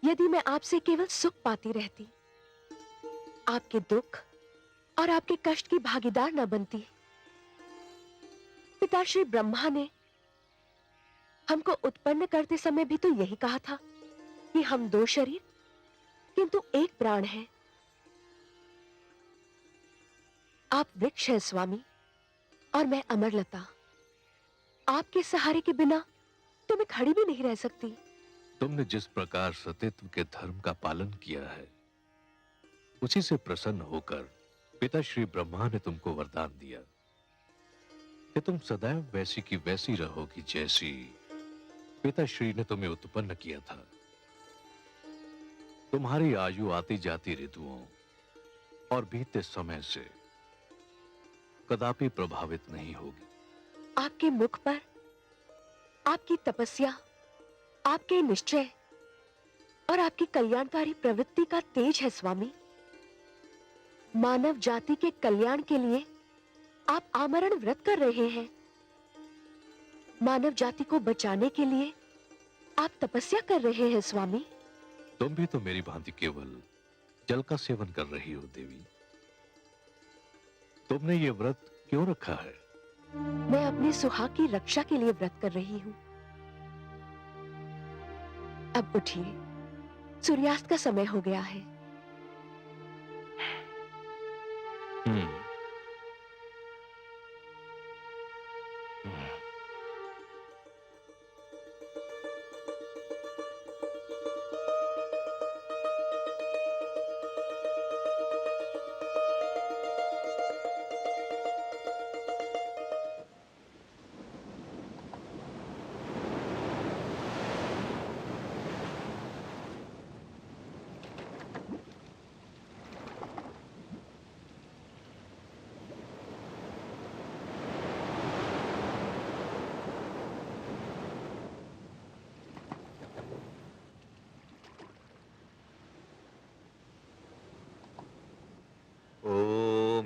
Speaker 4: यदि मैं आपसे केवल सुख पाती रहती, आपके दुख और आपके कष्ट की भागीदार न बनती। पिता श्री ब्रह्मा ने हमको उत्पन्न करते समय भी तो यही कहा था कि हम दो शरीर किंतु एक प्राण है। आप वृक्ष हैं स्वामी, और मैं अमरलता। आपके सहारे के बिना तो मैं खड़ी भी नहीं रह सकती।
Speaker 16: तुमने जिस प्रकार सतीत्व के धर्म का पालन किया है, उसी से प्रसन्न होकर पिता श्री ब्रह्मा ने तुमको वरदान दिया कि तुम सदैव वैसी की वैसी रहोगी जैसी पिता श्री ने तुम्हें उत्पन्न किया था। तुम्हारी आयु आती जाती ऋतुओं और बीते समय से कदापि प्रभावित नहीं होगी।
Speaker 4: आपके मुख पर आपकी तपस्या, आपके निश्चय और आपकी कल्याणकारी प्रवृत्ति का तेज है स्वामी। मानव जाति के कल्याण के लिए आप आमरण व्रत कर रहे हैं। मानव जाति को बचाने के लिए आप तपस्या कर रहे हैं स्वामी।
Speaker 16: तुम भी तो मेरी भांति केवल जल का सेवन कर रही हो देवी। तुमने ये व्रत क्यों रखा है?
Speaker 4: मैं अपने सुहाग की रक्षा के लिए व्रत कर रही हूँ। अब उठिए, सूर्यास्त का समय हो गया है।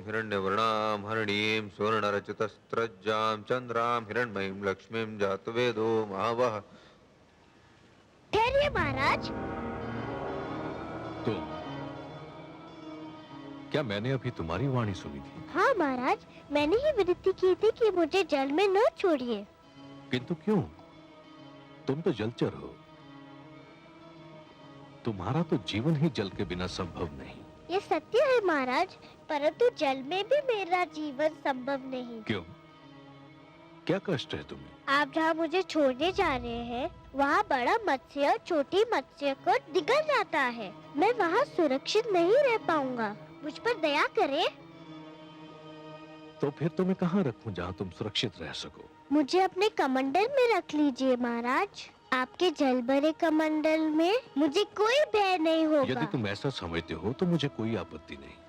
Speaker 17: हिरण्यवर्णां हरिणीं सुवर्णरचितस्रज्जां चंद्रां हिरण्मयीं लक्ष्मीं जातवेदो महावः।
Speaker 13: ठहरिए महाराज।
Speaker 16: तुम? क्या मैंने अभी तुम्हारी वाणी सुनी थी?
Speaker 13: हाँ महाराज, मैंने ही विनती की थी कि मुझे जल में न छोड़िए।
Speaker 16: किंतु क्यों? तुम तो जलचर हो। तुम्हारा तो जीवन ही जल के बिना संभव नहीं।
Speaker 13: ये सत्य है महाराज, परंतु जल में भी मेरा जीवन संभव नहीं।
Speaker 16: क्यों? क्या कष्ट है तुम्हें?
Speaker 13: आप जहाँ मुझे छोड़ने जा रहे हैं, वहाँ बड़ा मत्स्य छोटी मत्स्य को निगल जाता है। मैं वहाँ सुरक्षित नहीं रह पाऊंगा, मुझ पर दया करें।
Speaker 16: तो फिर तुम्हें कहाँ रखूं जहाँ तुम सुरक्षित रह सको?
Speaker 13: मुझे अपने कमंडल में रख लीजिए महाराज। आपके जल भरे कमंडल में मुझे कोई भय नहीं होगा।
Speaker 16: यदि तुम ऐसा समझते हो तो मुझे कोई आपत्ति नहीं।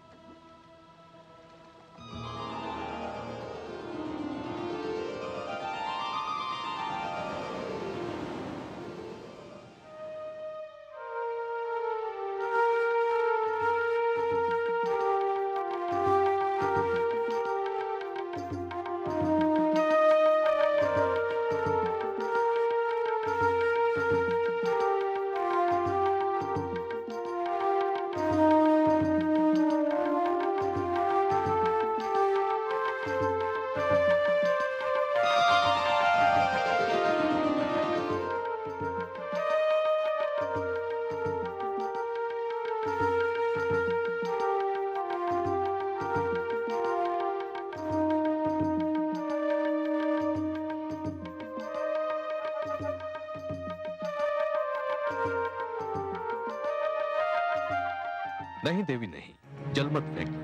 Speaker 16: नहीं देवी नहीं, जल मत फेंकना।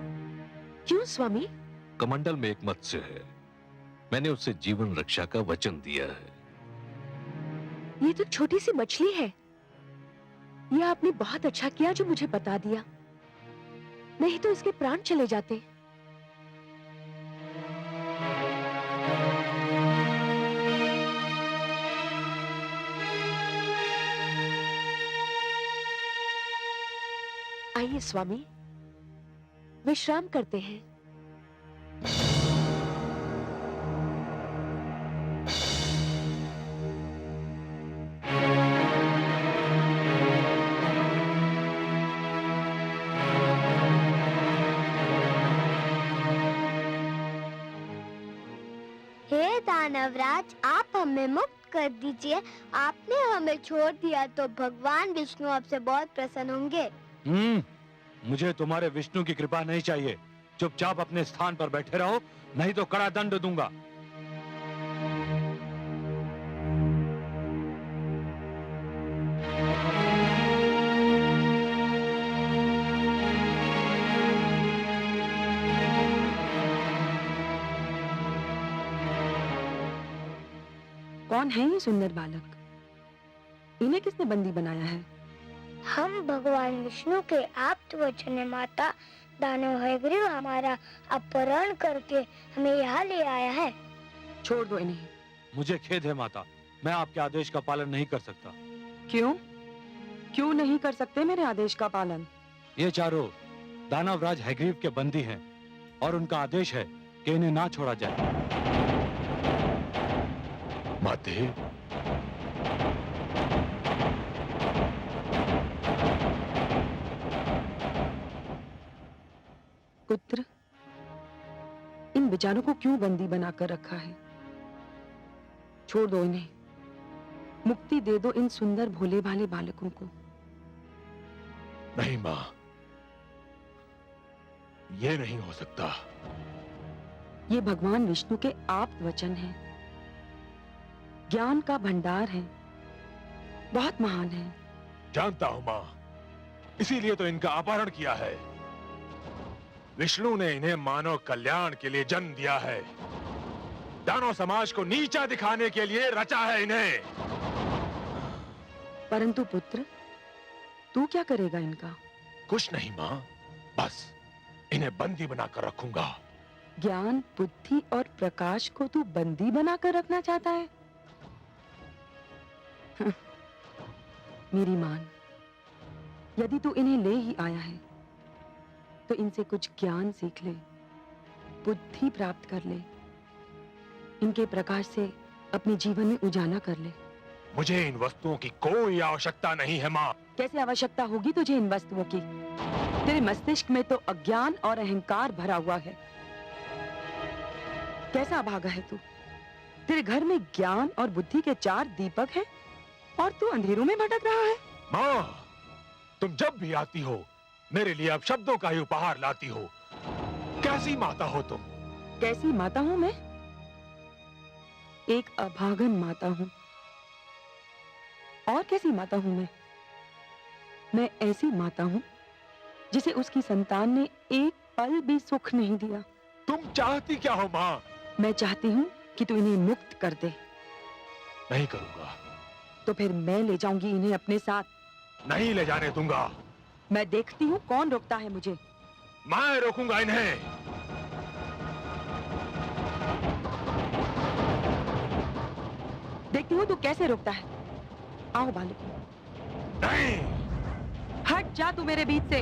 Speaker 4: क्यों स्वामी?
Speaker 16: कमंडल में एक मत्स्य है, मैंने उससे जीवन रक्षा का वचन दिया है।
Speaker 4: ये तो छोटी सी मछली है। यह आपने बहुत अच्छा किया जो मुझे बता दिया, नहीं तो इसके प्राण चले जाते। आइए स्वामी, विश्राम करते हैं।
Speaker 13: हे दानवराज, आप हमें मुक्त कर दीजिए। आपने हमें छोड़ दिया तो भगवान विष्णु आपसे बहुत प्रसन्न होंगे।
Speaker 14: मुझे तुम्हारे विष्णु की कृपा नहीं चाहिए। चुपचाप अपने स्थान पर बैठे रहो, नहीं तो कड़ा दंड दूंगा।
Speaker 9: कौन है ये सुंदर बालक? इन्हें किसने बंदी बनाया है?
Speaker 13: हम भगवान विष्णु के आप्त वचन माता दानव हयग्रीव हमारा अपहरण करके हमें यहाँ ले आया है।
Speaker 9: छोड़ दो इन्हें।
Speaker 14: मुझे खेद है माता, मैं आपके आदेश का पालन नहीं कर सकता।
Speaker 9: क्यों? क्यों नहीं कर सकते मेरे आदेश का पालन?
Speaker 14: ये चारों दानवराज हयग्रीव के बंदी हैं और उनका आदेश है कि इन्हें ना छोड़ा जाए।
Speaker 11: माते,
Speaker 9: पुत्र, इन बेचारों को क्यों बंदी बनाकर रखा है? छोड़ दो इन्हें, मुक्ति दे दो इन सुंदर भोले भाले बालकों को।
Speaker 11: नहीं मां, ये नहीं हो सकता।
Speaker 9: ये भगवान विष्णु के आप्त वचन हैं, ज्ञान का भंडार है, बहुत महान है।
Speaker 11: जानता हूं मां, इसीलिए तो इनका अपहरण किया है। विष्णु ने इन्हें मानव कल्याण के लिए जन्म दिया है, दानव समाज को नीचा दिखाने के लिए रचा है इन्हें।
Speaker 9: परंतु पुत्र, तू क्या करेगा इनका?
Speaker 11: कुछ नहीं मां, बस इन्हें बंदी बनाकर रखूंगा।
Speaker 9: ज्ञान, बुद्धि और प्रकाश को तू बंदी बनाकर रखना चाहता है? मेरी मान, यदि तू इन्हें ले ही आया है तो इनसे कुछ ज्ञान सीख ले, बुद्धि प्राप्त कर ले, इनके प्रकाश से अपने जीवन में उजाला कर ले।
Speaker 11: मुझे इन वस्तुओं की कोई आवश्यकता नहीं है मां।
Speaker 9: कैसे आवश्यकता होगी तुझे इन वस्तुओं की? तेरे मस्तिष्क में तो अज्ञान और अहंकार भरा हुआ है। कैसा अभागा है तू? तेरे घर में ज्ञान और बुद्धि के 4 दीपक हैं और तू अंधेरों में भटक रहा है।
Speaker 11: मां, तुम जब भी आती हो मेरे लिए अब शब्दों का ही उपहार लाती हो। कैसी माता हो तुम?
Speaker 9: कैसी माता हूं मैं? एक अभागन माता हूं। और कैसी माता हूं मैं? मैं ऐसी माता हूं जिसे उसकी संतान ने एक पल भी सुख नहीं दिया।
Speaker 11: तुम चाहती क्या हो मां?
Speaker 9: मैं चाहती हूं कि तू इन्हें मुक्त कर दे।
Speaker 11: नहीं करूंगा।
Speaker 9: तो फिर मैं ले जाऊंगी इन्हें अपने साथ।
Speaker 11: नहीं ले जाने दूंगा।
Speaker 9: मैं देखती हूँ कौन रोकता है मुझे।
Speaker 11: मैं रोकूंगा इन्हें।
Speaker 9: देखती हूँ तू कैसे रोकता है। आओ बालक।
Speaker 11: नहीं।
Speaker 9: हट जा तू मेरे बीच से।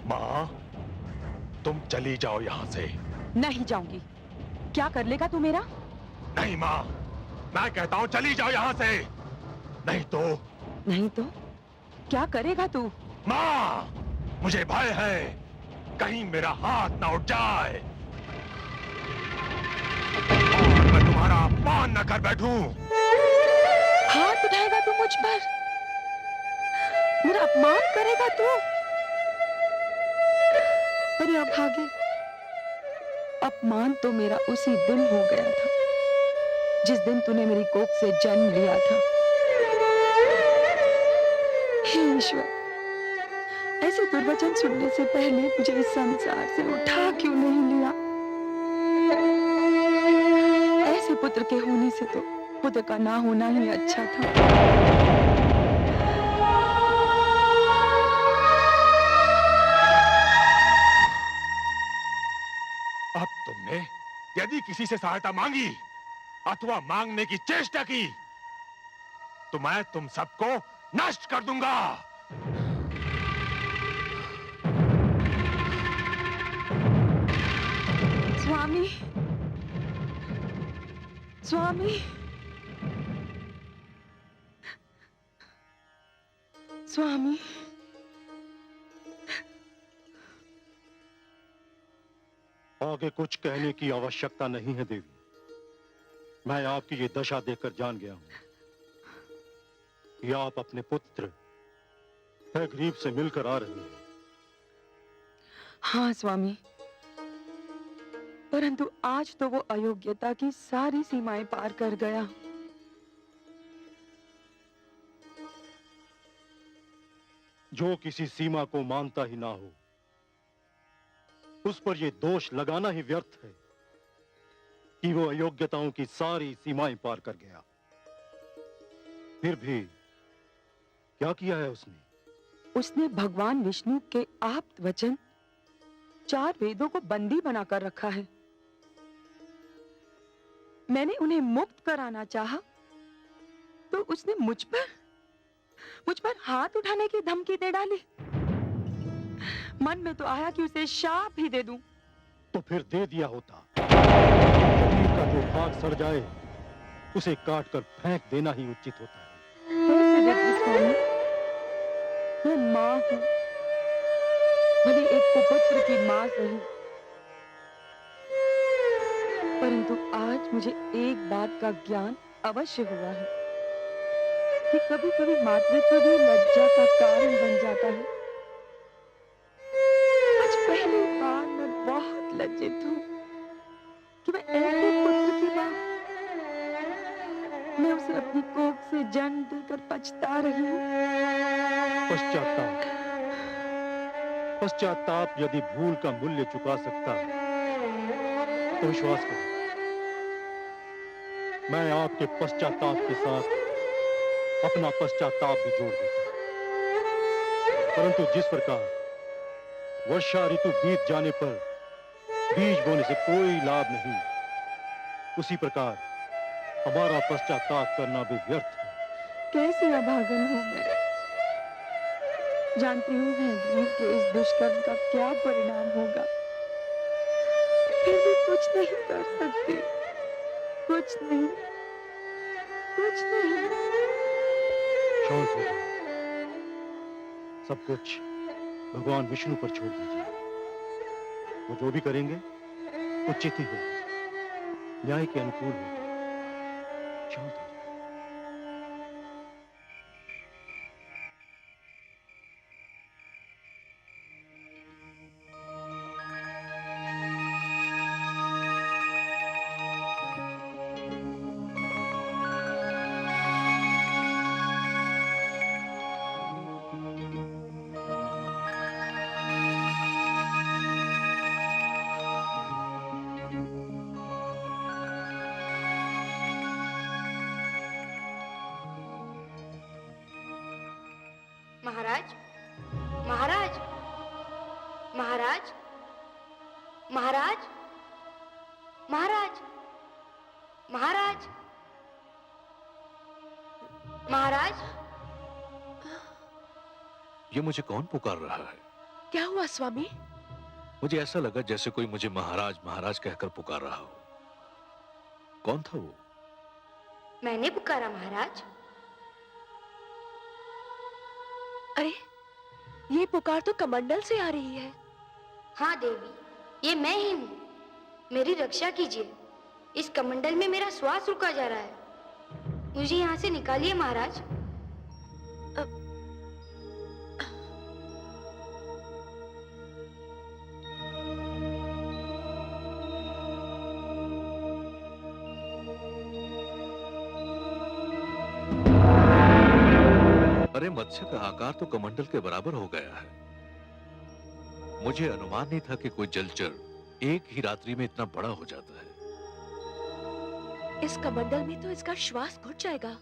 Speaker 11: माँ, तुम चली जाओ यहाँ से।
Speaker 9: नहीं जाऊंगी। क्या कर लेगा तू मेरा?
Speaker 11: नहीं माँ, मैं कहता हूँ चली जाओ यहाँ से। नहीं तो।
Speaker 9: नहीं तो क्या करेगा तू?
Speaker 11: माँ, मुझे भय है कहीं मेरा हाथ ना उठ जाए और मैं तुम्हारा अपमान न कर बैठूं।
Speaker 9: हाथ उठाएगा तू मुझ पर? मेरा अपमान करेगा तू? अरे अभागे, अपमान तो मेरा उसी दिन हो गया था जिस दिन तूने मेरी कोख से जन्म लिया था। हे ईश्वर, ऐसे दुर्वचन सुनने से पहले मुझे इस संसार से उठा क्यों नहीं लिया? ऐसे पुत्र के होने से तो पुत्र का ना होना ही अच्छा था।
Speaker 11: अब तुमने यदि किसी से सहायता मांगी अथवा मांगने की चेष्टा की तो मैं तुम सबको नष्ट कर दूंगा।
Speaker 9: स्वामी, स्वामी, स्वामी,
Speaker 8: आगे कुछ कहने की आवश्यकता नहीं है देवी। मैं आपकी ये दशा देखकर जान गया हूं कि आप अपने पुत्र हयग्रीव से मिलकर आ रहे हैं।
Speaker 9: हाँ स्वामी, परंतु आज तो वो अयोग्यता की सारी सीमाएं पार कर गया।
Speaker 8: जो किसी सीमा को मानता ही ना हो उस पर यह दोष लगाना ही व्यर्थ है कि वो अयोग्यताओं की सारी सीमाएं पार कर गया। फिर भी क्या किया है उसने?
Speaker 9: उसने भगवान विष्णु के आप्त वचन 4 वेदों को बंदी बनाकर रखा है। मैंने उन्हें मुक्त कराना चाहा तो उसने मुझ पर हाथ उठाने की धमकी दे डाली। मन में तो आया कि उसे शाप ही दे दूं।
Speaker 8: तो फिर दे दिया होता। शरीर का जो भाग सड़ जाए उसे काट कर फेंक देना ही उचित होता है।
Speaker 9: कैसे देती स्वामी? मैं माँ हूँ, भले एक कुपुत्र की माँ सही, परंतु आज मुझे एक बात का ज्ञान अवश्य हुआ है कि कभी कभी मातृत्व भी लज्जा का कारण बन जाता है। आज पहली बार मैं बहुत लज्जित हूँ कि मैं ऐसे पुत्र की माँ, मैं उसे अपनी कोख से जन्म देकर पछता रही हूँ।
Speaker 8: पश्चाताप, पश्चाताप यदि भूल का मूल्य चुका सकता है तो विश्वास करो, मैं आपके पश्चाताप के साथ अपना पश्चाताप भी जोड़ देता हूं। परंतु जिस प्रकार वर्षा ऋतु बीत जाने पर बीज बोने से कोई लाभ नहीं, उसी प्रकार हमारा पश्चाताप करना भी व्यर्थ है।
Speaker 9: कैसी अभागन हूँ मैं, जानती हूँ मैं ग्रीव के इस दुष्कर्म का क्या परिणाम होगा, फिर भी कुछ नहीं कर सकती, कुछ नहीं, कुछ नहीं।
Speaker 8: शांत हो जाओ, सब कुछ भगवान विष्णु पर छोड़ दीजिए। वो जो भी करेंगे उचित ही होगा, न्याय के अनुकूल होगा। शांत हो जाओ।
Speaker 2: महाराज, महाराज, महाराज, महाराज, महाराज, महाराज, महाराज।
Speaker 16: ये मुझे कौन पुकार रहा है?
Speaker 4: क्या हुआ स्वामी?
Speaker 16: मुझे ऐसा लगा जैसे कोई मुझे महाराज महाराज कहकर पुकार रहा हो। कौन था वो?
Speaker 2: मैंने पुकारा महाराज।
Speaker 4: अरे, ये पुकार तो कमंडल से आ रही है।
Speaker 2: हाँ देवी, ये मैं ही हूँ। मेरी रक्षा कीजिए। इस कमंडल में मेरा श्वास रुका जा रहा है। मुझे यहाँ से निकालिए महाराज।
Speaker 16: अरे, मत्स्य का आकार तो कमंडल के बराबर हो गया है। मुझे अनुमान नहीं था कि कोई जलचर एक ही रात्रि में इतना बड़ा हो जाता है।
Speaker 4: इस कमंडल में तो इसका श्वास घुट जाएगा।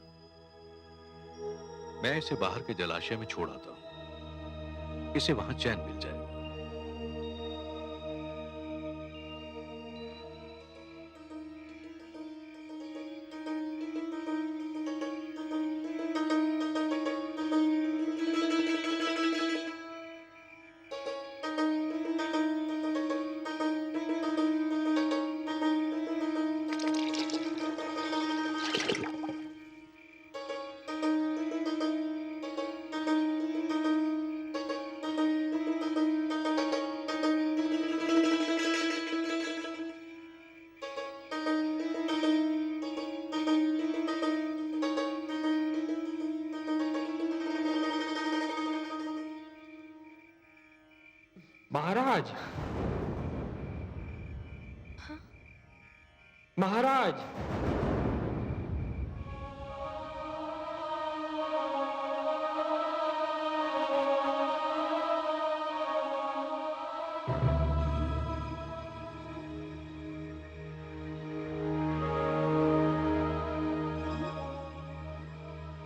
Speaker 16: मैं इसे बाहर के जलाशय में छोड़ आता हूं, इसे वहां चैन मिल जाएगा।
Speaker 1: महाराज, महाराज,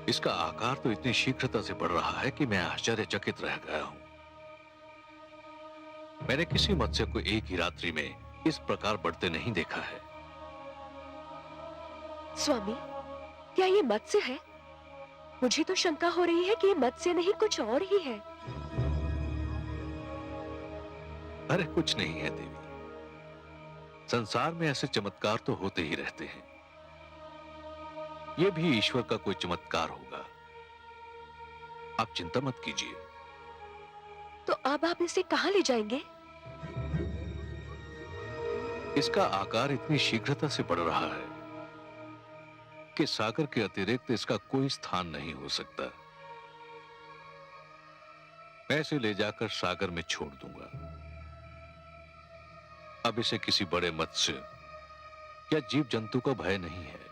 Speaker 16: इसका आकार तो इतनी शीघ्रता से बढ़ रहा है कि मैं आश्चर्यचकित रह गया हूं। मैंने किसी मत्स्य को एक ही रात्रि में इस प्रकार बढ़ते नहीं देखा है।
Speaker 4: स्वामी, क्या ये मत्स्य है? मुझे तो शंका हो रही है कि ये मत्स्य नहीं कुछ और ही है।
Speaker 16: अरे कुछ नहीं है देवी, संसार में ऐसे चमत्कार तो होते ही रहते हैं। यह भी ईश्वर का कोई चमत्कार होगा। आप चिंता मत कीजिए।
Speaker 4: तो अब आप इसे कहां ले जाएंगे?
Speaker 16: इसका आकार इतनी शीघ्रता से बढ़ रहा है कि सागर के अतिरिक्त इसका कोई स्थान नहीं हो सकता। मैं इसे ले जाकर सागर में छोड़ दूंगा। अब इसे किसी बड़े मत्स्य या जीव जंतु का भय नहीं है।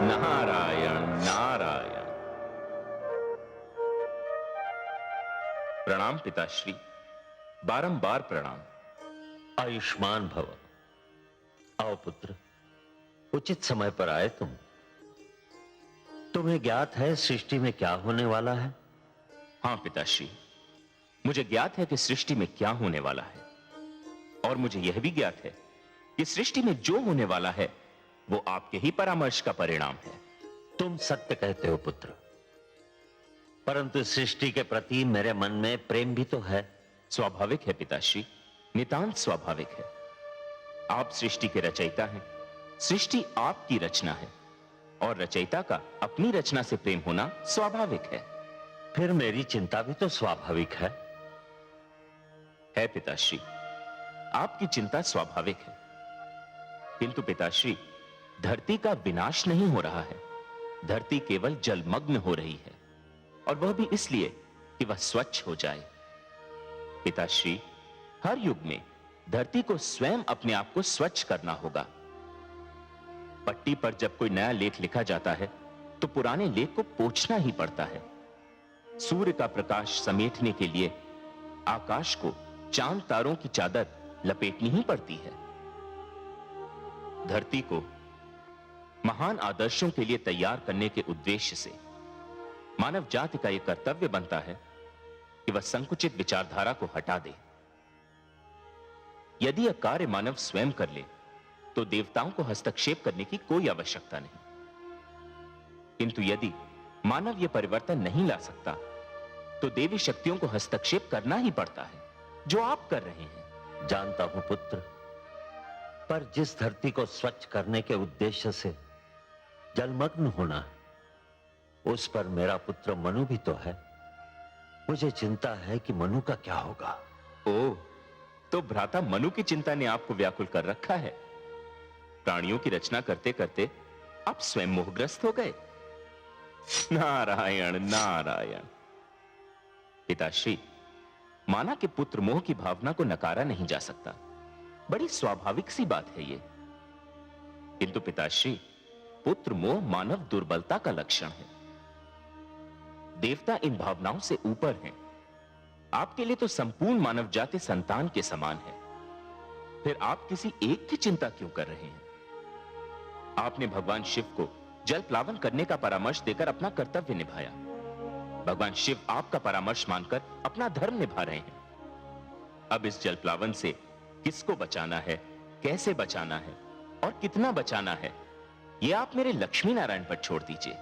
Speaker 18: नारायण नारायण। प्रणाम पिताश्री, बारंबार प्रणाम।
Speaker 12: आयुष्मान भव। आओ पुत्र, उचित समय पर आए तुम। तुम्हें ज्ञात है सृष्टि में क्या होने वाला है?
Speaker 18: हाँ पिताश्री, मुझे ज्ञात है कि सृष्टि में क्या होने वाला है, और मुझे यह भी ज्ञात है कि सृष्टि में जो होने वाला है वो आपके ही परामर्श का परिणाम है।
Speaker 12: तुम सत्य कहते हो पुत्र, परंतु सृष्टि के प्रति मेरे मन में प्रेम भी तो है।
Speaker 18: स्वाभाविक है पिताश्री, नितांत स्वाभाविक है। आप सृष्टि के रचयिता हैं, सृष्टि आपकी रचना है, और रचयिता का अपनी रचना से प्रेम होना स्वाभाविक है।
Speaker 12: फिर मेरी चिंता भी तो स्वाभाविक है।
Speaker 18: पिताश्री, आपकी चिंता स्वाभाविक है, किंतु पिताश्री धरती का विनाश नहीं हो रहा है। धरती केवल जलमग्न हो रही है, और वह भी इसलिए कि वह स्वच्छ हो जाए। पिताश्री, हर युग में धरती को स्वयं अपने आप को स्वच्छ करना होगा। पट्टी पर जब कोई नया लेख लिखा जाता है तो पुराने लेख को पोंछना ही पड़ता है। सूर्य का प्रकाश समेटने के लिए आकाश को चांद तारों की चादर लपेटनी ही पड़ती है। धरती को महान आदर्शों के लिए तैयार करने के उद्देश्य से मानव जाति का यह कर्तव्य बनता है कि वह संकुचित विचारधारा को हटा दे। यदि यह कार्य मानव स्वयं कर ले तो देवताओं को हस्तक्षेप करने की कोई आवश्यकता नहीं, किंतु यदि मानव यह परिवर्तन नहीं ला सकता तो देवी शक्तियों को हस्तक्षेप करना ही पड़ता है, जो आप कर रहे हैं।
Speaker 12: जानता हूं पुत्र, पर जिस धरती को स्वच्छ करने के उद्देश्य से जलमग्न होना है, उस पर मेरा पुत्र मनु भी तो है। मुझे चिंता है कि मनु का क्या होगा।
Speaker 18: ओह, तो भ्राता मनु की चिंता ने आपको व्याकुल कर रखा है। प्राणियों की रचना करते करते आप स्वयं मोहग्रस्त हो गए। नारायण नारायण। पिताश्री, माना कि पुत्र मोह की भावना को नकारा नहीं जा सकता, बड़ी स्वाभाविक सी बात है ये। किंतु पिताश्री, पुत्र मोह मानव दुर्बलता का लक्षण है। देवता इन भावनाओं से ऊपर हैं। आपके लिए तो संपूर्ण मानव जाति संतान के समान है। फिर आप किसी एक की चिंता क्यों कर रहे हैं? आपने भगवान शिव को जल प्लावन करने का परामर्श देकर अपना कर्तव्य निभाया। भगवान शिव आपका परामर्श मानकर अपना धर्म निभा रहे हैं। अब इस जल प्लावन से किसको बचाना है, कैसे बचाना है और कितना बचाना है, यह आप मेरे लक्ष्मी नारायण पर छोड़ दीजिए।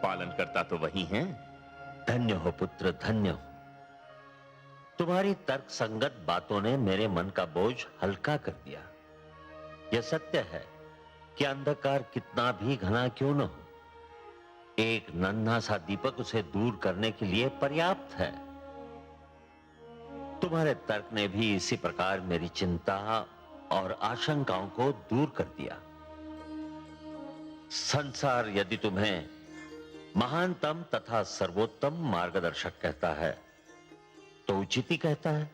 Speaker 18: पालन करता तो वही हैं।
Speaker 12: धन्य हो पुत्र, धन्य हो। तुम्हारी तर्क संगत बातों ने मेरे मन का बोझ हल्का कर दिया। यह सत्य है कि अंधकार कितना भी घना क्यों न हो, एक नन्हा सा दीपक उसे दूर करने के लिए पर्याप्त है। तुम्हारे तर्क ने भी इसी प्रकार मेरी चिंता और आशंकाओं को दूर कर दिया। संसार यदि तुम्हें महानतम तथा सर्वोत्तम मार्गदर्शक कहता है तो उचित ही कहता है।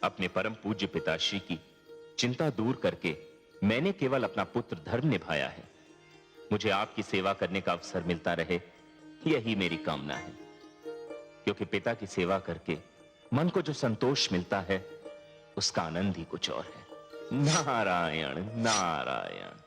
Speaker 18: अपने परम पूज्य पिताश्री की चिंता दूर करके मैंने केवल अपना पुत्र धर्म निभाया है। मुझे आपकी सेवा करने का अवसर मिलता रहे, यही मेरी कामना है। क्योंकि पिता की सेवा करके मन को जो संतोष मिलता है उसका आनंद ही कुछ और है। नारायण नारायण।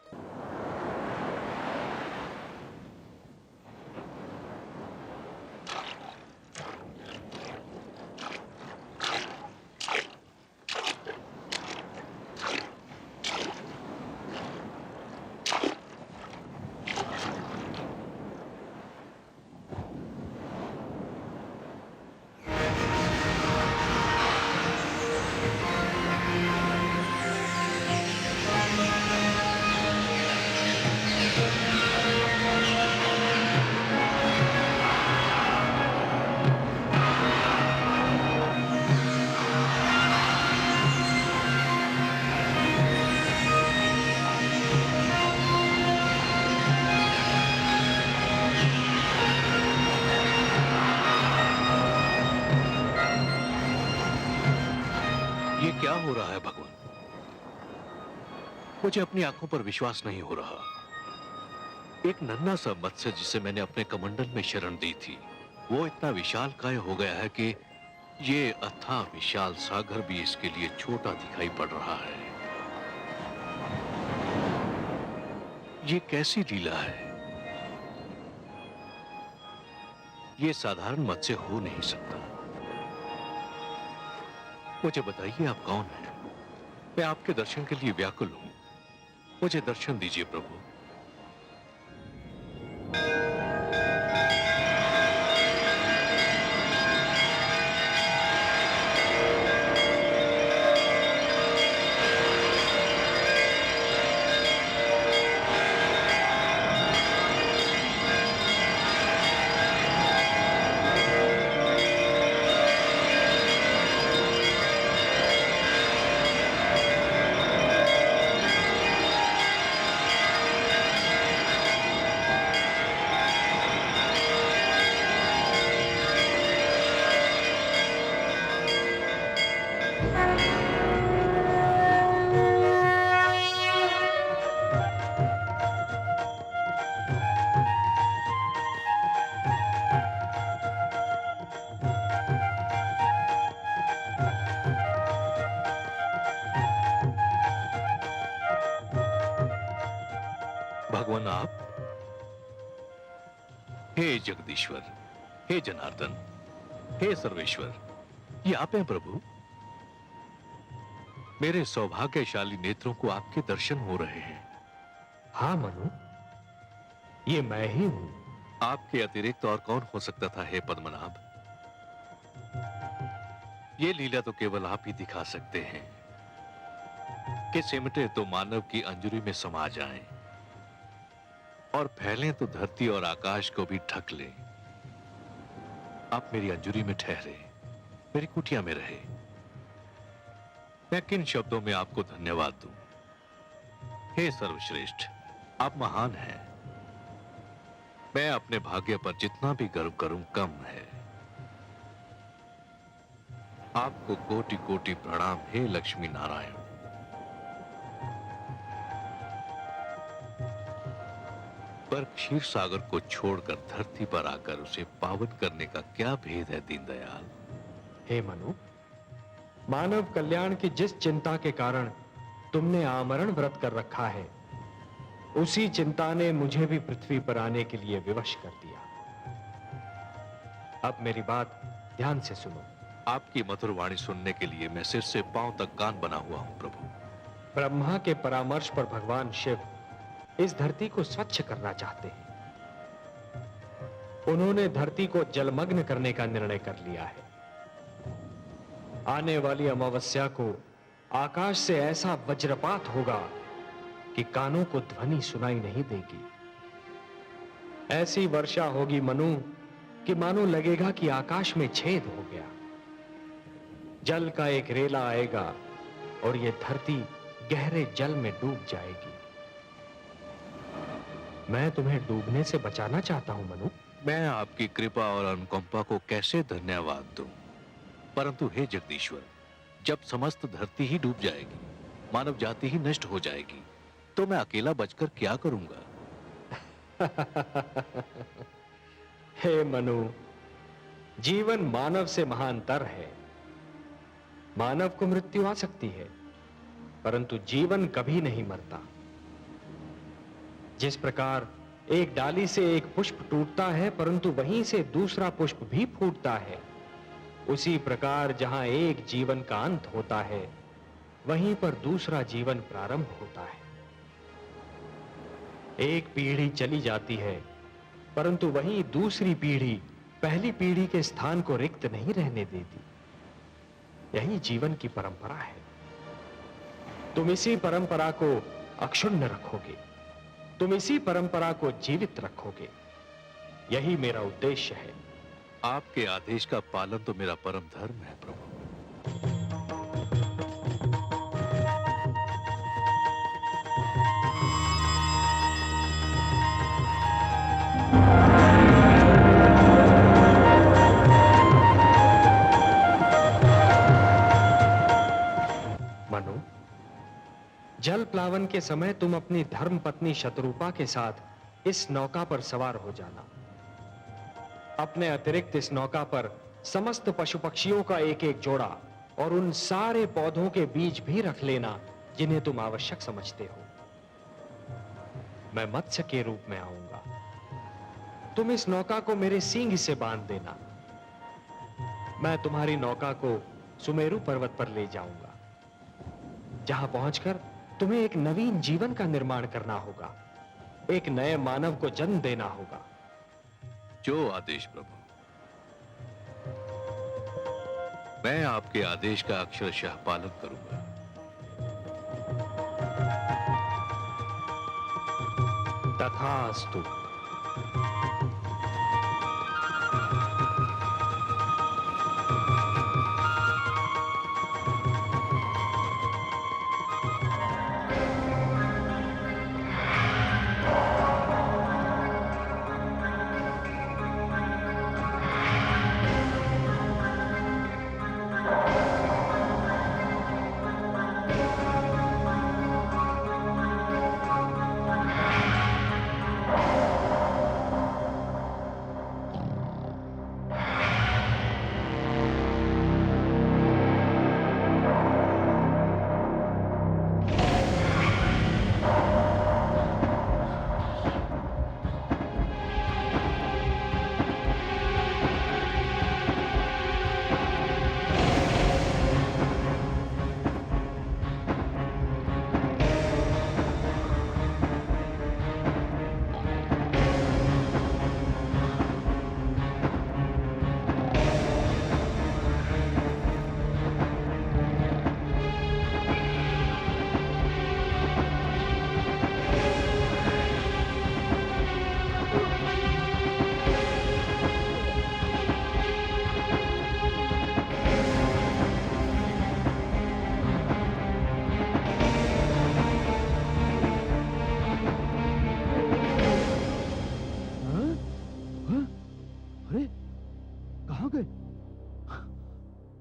Speaker 16: क्या हो रहा है भगवान? मुझे अपनी आंखों पर विश्वास नहीं हो रहा। एक नन्हा सा मत्स्य जिसे मैंने अपने कमंडल में शरण दी थी, वो इतना विशालकाय हो गया है कि ये अथाह विशाल सागर भी इसके लिए छोटा दिखाई पड़ रहा है। ये कैसी लीला है? ये साधारण मत्स्य हो नहीं सकता। मुझे बताइए, आप कौन हैं? मैं आपके दर्शन के लिए व्याकुल हूं। मुझे दर्शन दीजिए प्रभु। भगवान आप? हे जगदीश्वर, हे जनार्दन, हे सर्वेश्वर, ये आप हैं प्रभु? मेरे सौभाग्यशाली नेत्रों को आपके दर्शन हो रहे हैं।
Speaker 1: हाँ मनु, ये मैं ही हूं।
Speaker 16: आपके अतिरिक्त और कौन हो सकता था हे पद्मनाभ? ये लीला तो केवल आप ही दिखा सकते हैं कि सिमटे तो मानव की अंजुरी में समा जाएं और फैलें तो धरती और आकाश को भी ढक लें। आप मेरी अंजुरी में ठहरे, मेरी कुटिया में रहे। मैं किन शब्दों में आपको धन्यवाद दूं? हे सर्वश्रेष्ठ, आप महान हैं। मैं अपने भाग्य पर जितना भी गर्व करूं कम है। आपको कोटि कोटि प्रणाम हे लक्ष्मी नारायण। पर क्षीर सागर को छोड़कर धरती पर आकर उसे पावन करने का क्या भेद है दीनदयाल?
Speaker 1: हे मनु, मानव कल्याण की जिस चिंता के कारण तुमने आमरण व्रत कर रखा है, उसी चिंता ने मुझे भी पृथ्वी पर आने के लिए विवश कर दिया। अब मेरी बात ध्यान से सुनो।
Speaker 16: आपकी मधुर वाणी सुनने के लिए मैं सिर से पांव तक कान बना हुआ हूं प्रभु।
Speaker 1: ब्रह्मा के परामर्श पर भगवान शिव इस धरती को स्वच्छ करना चाहते हैं। उन्होंने धरती को जलमग्न करने का निर्णय कर लिया है। आने वाली अमावस्या को आकाश से ऐसा वज्रपात होगा कि कानों को ध्वनि सुनाई नहीं देगी। ऐसी वर्षा होगी मनु कि मानो लगेगा कि आकाश में छेद हो गया। जल का एक रेला आएगा और यह धरती गहरे जल में डूब जाएगी। मैं तुम्हें डूबने से बचाना चाहता हूं मनु।
Speaker 16: मैं आपकी कृपा और अनुकंपा को कैसे धन्यवाद दूं? परंतु हे जगदीश्वर, जब समस्त धरती ही डूब जाएगी, मानव जाति ही नष्ट हो जाएगी, तो मैं अकेला बचकर क्या करूंगा?
Speaker 1: हे मनु, जीवन मानव से महानतर है। मानव को मृत्यु आ सकती है, परंतु जीवन कभी नहीं मरता। जिस प्रकार एक डाली से एक पुष्प टूटता है परंतु वहीं से दूसरा पुष्प भी फूटता है, उसी प्रकार जहां एक जीवन का अंत होता है, वहीं पर दूसरा जीवन प्रारंभ होता है। एक पीढ़ी चली जाती है, परंतु वहीं दूसरी पीढ़ी पहली पीढ़ी के स्थान को रिक्त नहीं रहने देती। यही जीवन की परंपरा है। तुम इसी परंपरा को अक्षुण्ण रखोगे, तुम इसी परंपरा को जीवित रखोगे। यही मेरा उद्देश्य है।
Speaker 16: आपके आदेश का पालन तो मेरा परम धर्म है प्रभु।
Speaker 1: जल प्लावन के समय तुम अपनी धर्म पत्नी शतरूपा के साथ इस नौका पर सवार हो जाना। अपने अतिरिक्त इस नौका पर समस्त पशु पक्षियों का एक एक जोड़ा और उन सारे पौधों के बीज भी रख लेना जिन्हें तुम आवश्यक समझते हो। मैं मत्स्य के रूप में आऊंगा। तुम इस नौका को मेरे सींग से बांध देना। मैं तुम्हारी नौका को सुमेरु पर्वत पर ले जाऊंगा, जहां पहुंचकर तुम्हें एक नवीन जीवन का निर्माण करना होगा, एक नए मानव को जन्म देना होगा।
Speaker 16: जो आदेश प्रभु। मैं आपके आदेश का अक्षरशः पालन करूंगा।
Speaker 1: तथास्तु।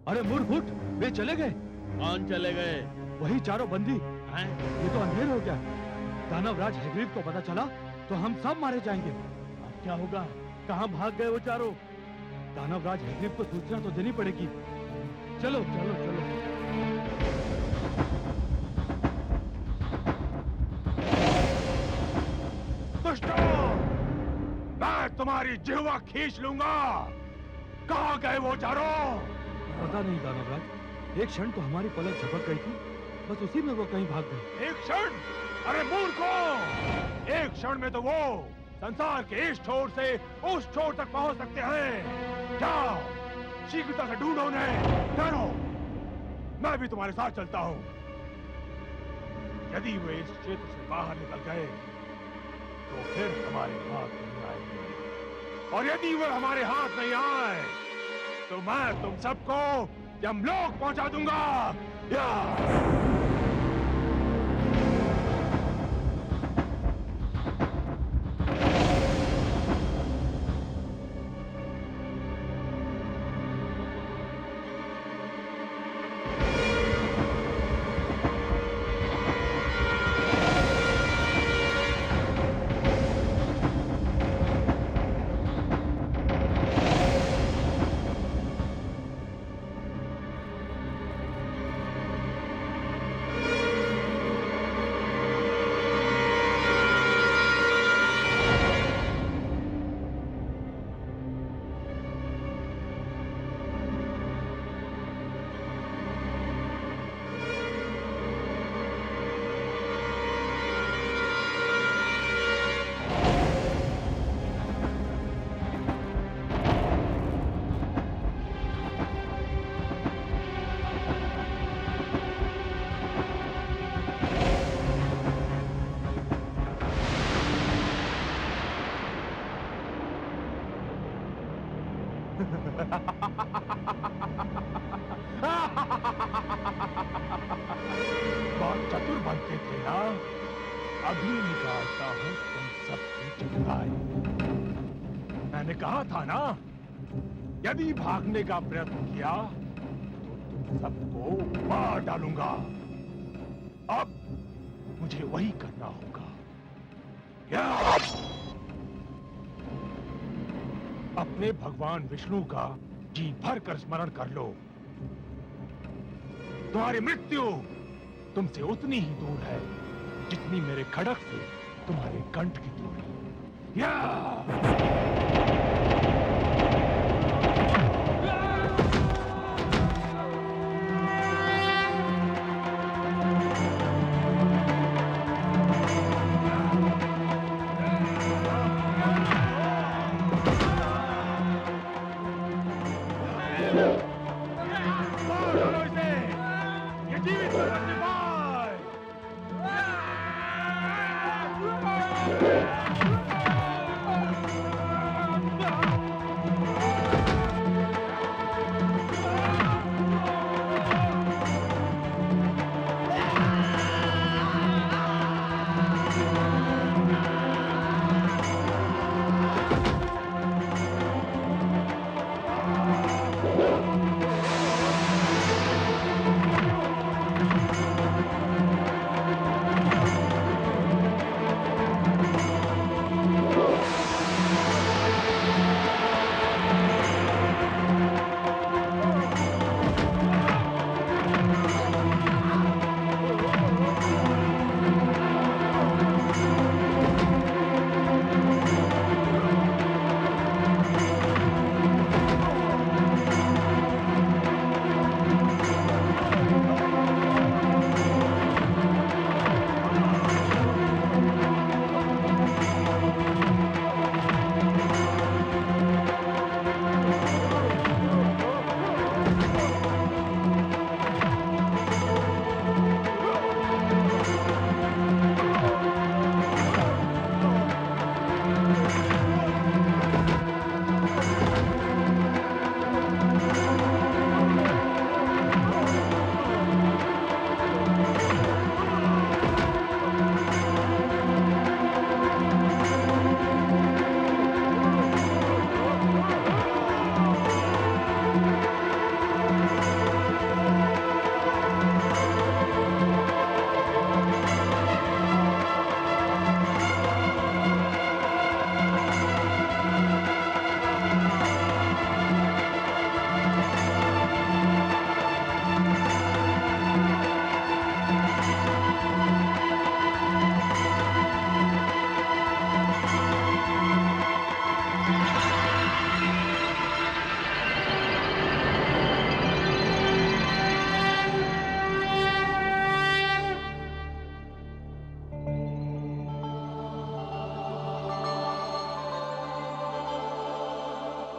Speaker 14: अरे मूर्खुट, वे चले गए।
Speaker 19: कौन चले गए?
Speaker 14: वही चारों बंदी। ये तो अंधेर हो गया। दानवराज हैग्रीव को पता चला तो हम सब मारे जाएंगे।
Speaker 19: अब क्या होगा?
Speaker 14: कहाँ भाग गए वो चारों? दानवराज हैग्रीव को सूचना तो देनी पड़ेगी। चलो चलो चलो।
Speaker 11: दुष्टों, मैं तुम्हारी जिह्वा खींच लूंगा। कहाँ गए वो चारों?
Speaker 14: पता नहीं दानवराज, एक क्षण तो हमारी पलक झपक गई थी, बस उसी में वो कहीं भाग गए।
Speaker 11: एक क्षण? अरे मूर्खों, एक क्षण में तो वो संसार के इस छोर से उस छोर तक पहुंच सकते हैं। जाओ, शीघ्रता से ढूंढो उन्हें। डरो, मैं भी तुम्हारे साथ चलता हूं। यदि वे इस क्षेत्र से बाहर निकल गए तो फिर हमारे हाथ नहीं आएंगे, और यदि वे हमारे हाथ नहीं आए तो मैं तुम सबको यमलोक पहुंचा दूंगा। या बहुत चतुर बनते थे ना। अभी निकालता हूं तुम सबकी चतुराई। मैंने कहा था ना, यदि भागने का प्रयत्न किया तो तुम सबको मार डालूंगा। अब
Speaker 19: मुझे वही करना होगा। या! अपने भगवान विष्णु का जी भर कर स्मरण कर लो। तुम्हारी मृत्यु तुमसे उतनी ही दूर है जितनी मेरे खड़क से तुम्हारे कंठ की दूरी। या!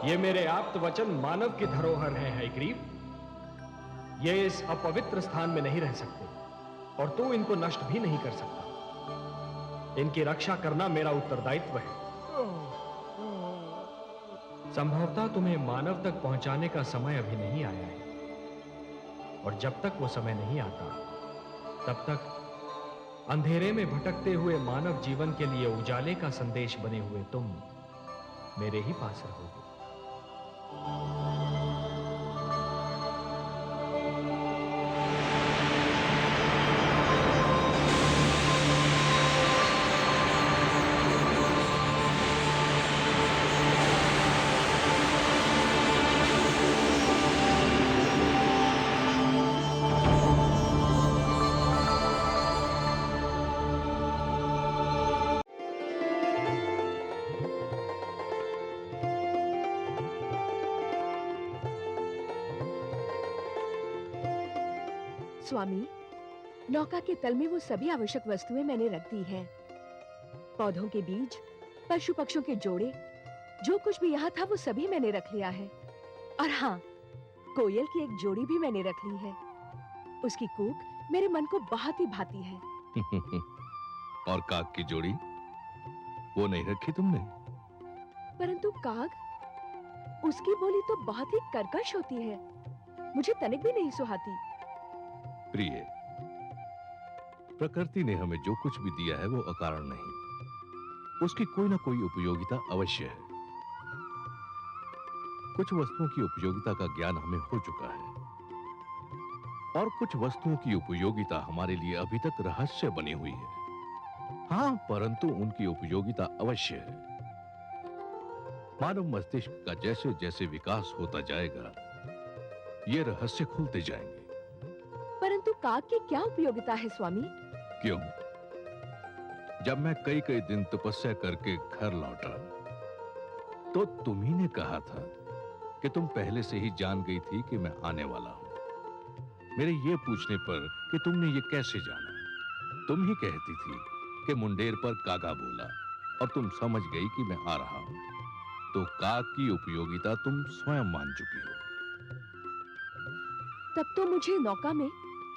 Speaker 1: ये मेरे आप्त वचन मानव की धरोहर हैं हयग्रीव। ये इस अपवित्र स्थान में नहीं रह सकते और तू इनको नष्ट भी नहीं कर सकता। इनकी रक्षा करना मेरा उत्तरदायित्व है। संभवतः तुम्हें मानव तक पहुंचाने का समय अभी नहीं आया है, और जब तक वो समय नहीं आता तब तक अंधेरे में भटकते हुए मानव जीवन के लिए उजाले का संदेश बने हुए तुम मेरे ही पास रहोगे।
Speaker 4: स्वामी, नौका के तल में वो सभी आवश्यक वस्तुएं मैंने रख दी हैं। पौधों के बीज, पशु पक्षियों के जोड़े, जो कुछ भी यहाँ था वो सभी मैंने रख लिया है। और हाँ, कोयल की एक जोड़ी भी मैंने रख ली है। उसकी कूक मेरे मन को बहुत ही भाती है।
Speaker 16: और काग की जोड़ी वो नहीं रखी तुमने?
Speaker 4: परंतु काग, उसकी बोली तो बहुत ही कर्कश होती है, मुझे तनिक भी नहीं सुहाती।
Speaker 16: प्रिय, प्रकृति ने हमें जो कुछ भी दिया है वो अकारण नहीं, उसकी कोई ना कोई उपयोगिता अवश्य है। कुछ वस्तुओं की उपयोगिता का ज्ञान हमें हो चुका है और कुछ वस्तुओं की उपयोगिता हमारे लिए अभी तक रहस्य बनी हुई है। हाँ, परंतु उनकी उपयोगिता अवश्य है। मानव मस्तिष्क का जैसे जैसे विकास होता जाएगा, ये रहस्य खुलते जाएंगे।
Speaker 4: परंतु काक की क्या उपयोगिता है स्वामी?
Speaker 16: क्यों? जब मैं कई कई दिन तपस्या करके घर लौटा, तो तुम्ही ने कहा था कि तुम पहले से ही जान गई थी कि मैं आने वाला हूं। मेरे ये पूछने पर कि तुमने ये कैसे जाना, तुम ही कहती थी कि मुंडेर पर कागा बोला और तुम समझ गई कि मैं आ रहा हूं। तो काक की उपयोगिता तुम स्वयं मान चुकी हो।
Speaker 4: तब तो मुझे नौका में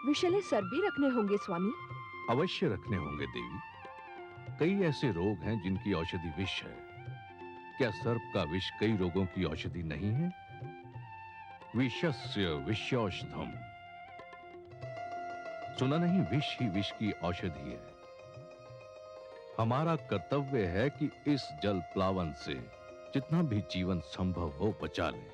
Speaker 4: विषैले सर्प भी रखने होंगे स्वामी।
Speaker 16: अवश्य रखने होंगे देवी। कई ऐसे रोग हैं जिनकी औषधि विष है। क्या सर्प का विष कई रोगों की औषधि नहीं है? विषस्य विषौषधम। सुना नहीं? विष ही विष की औषधि है। हमारा कर्तव्य है कि इस जल प्लावन से जितना भी जीवन संभव हो बचा ले।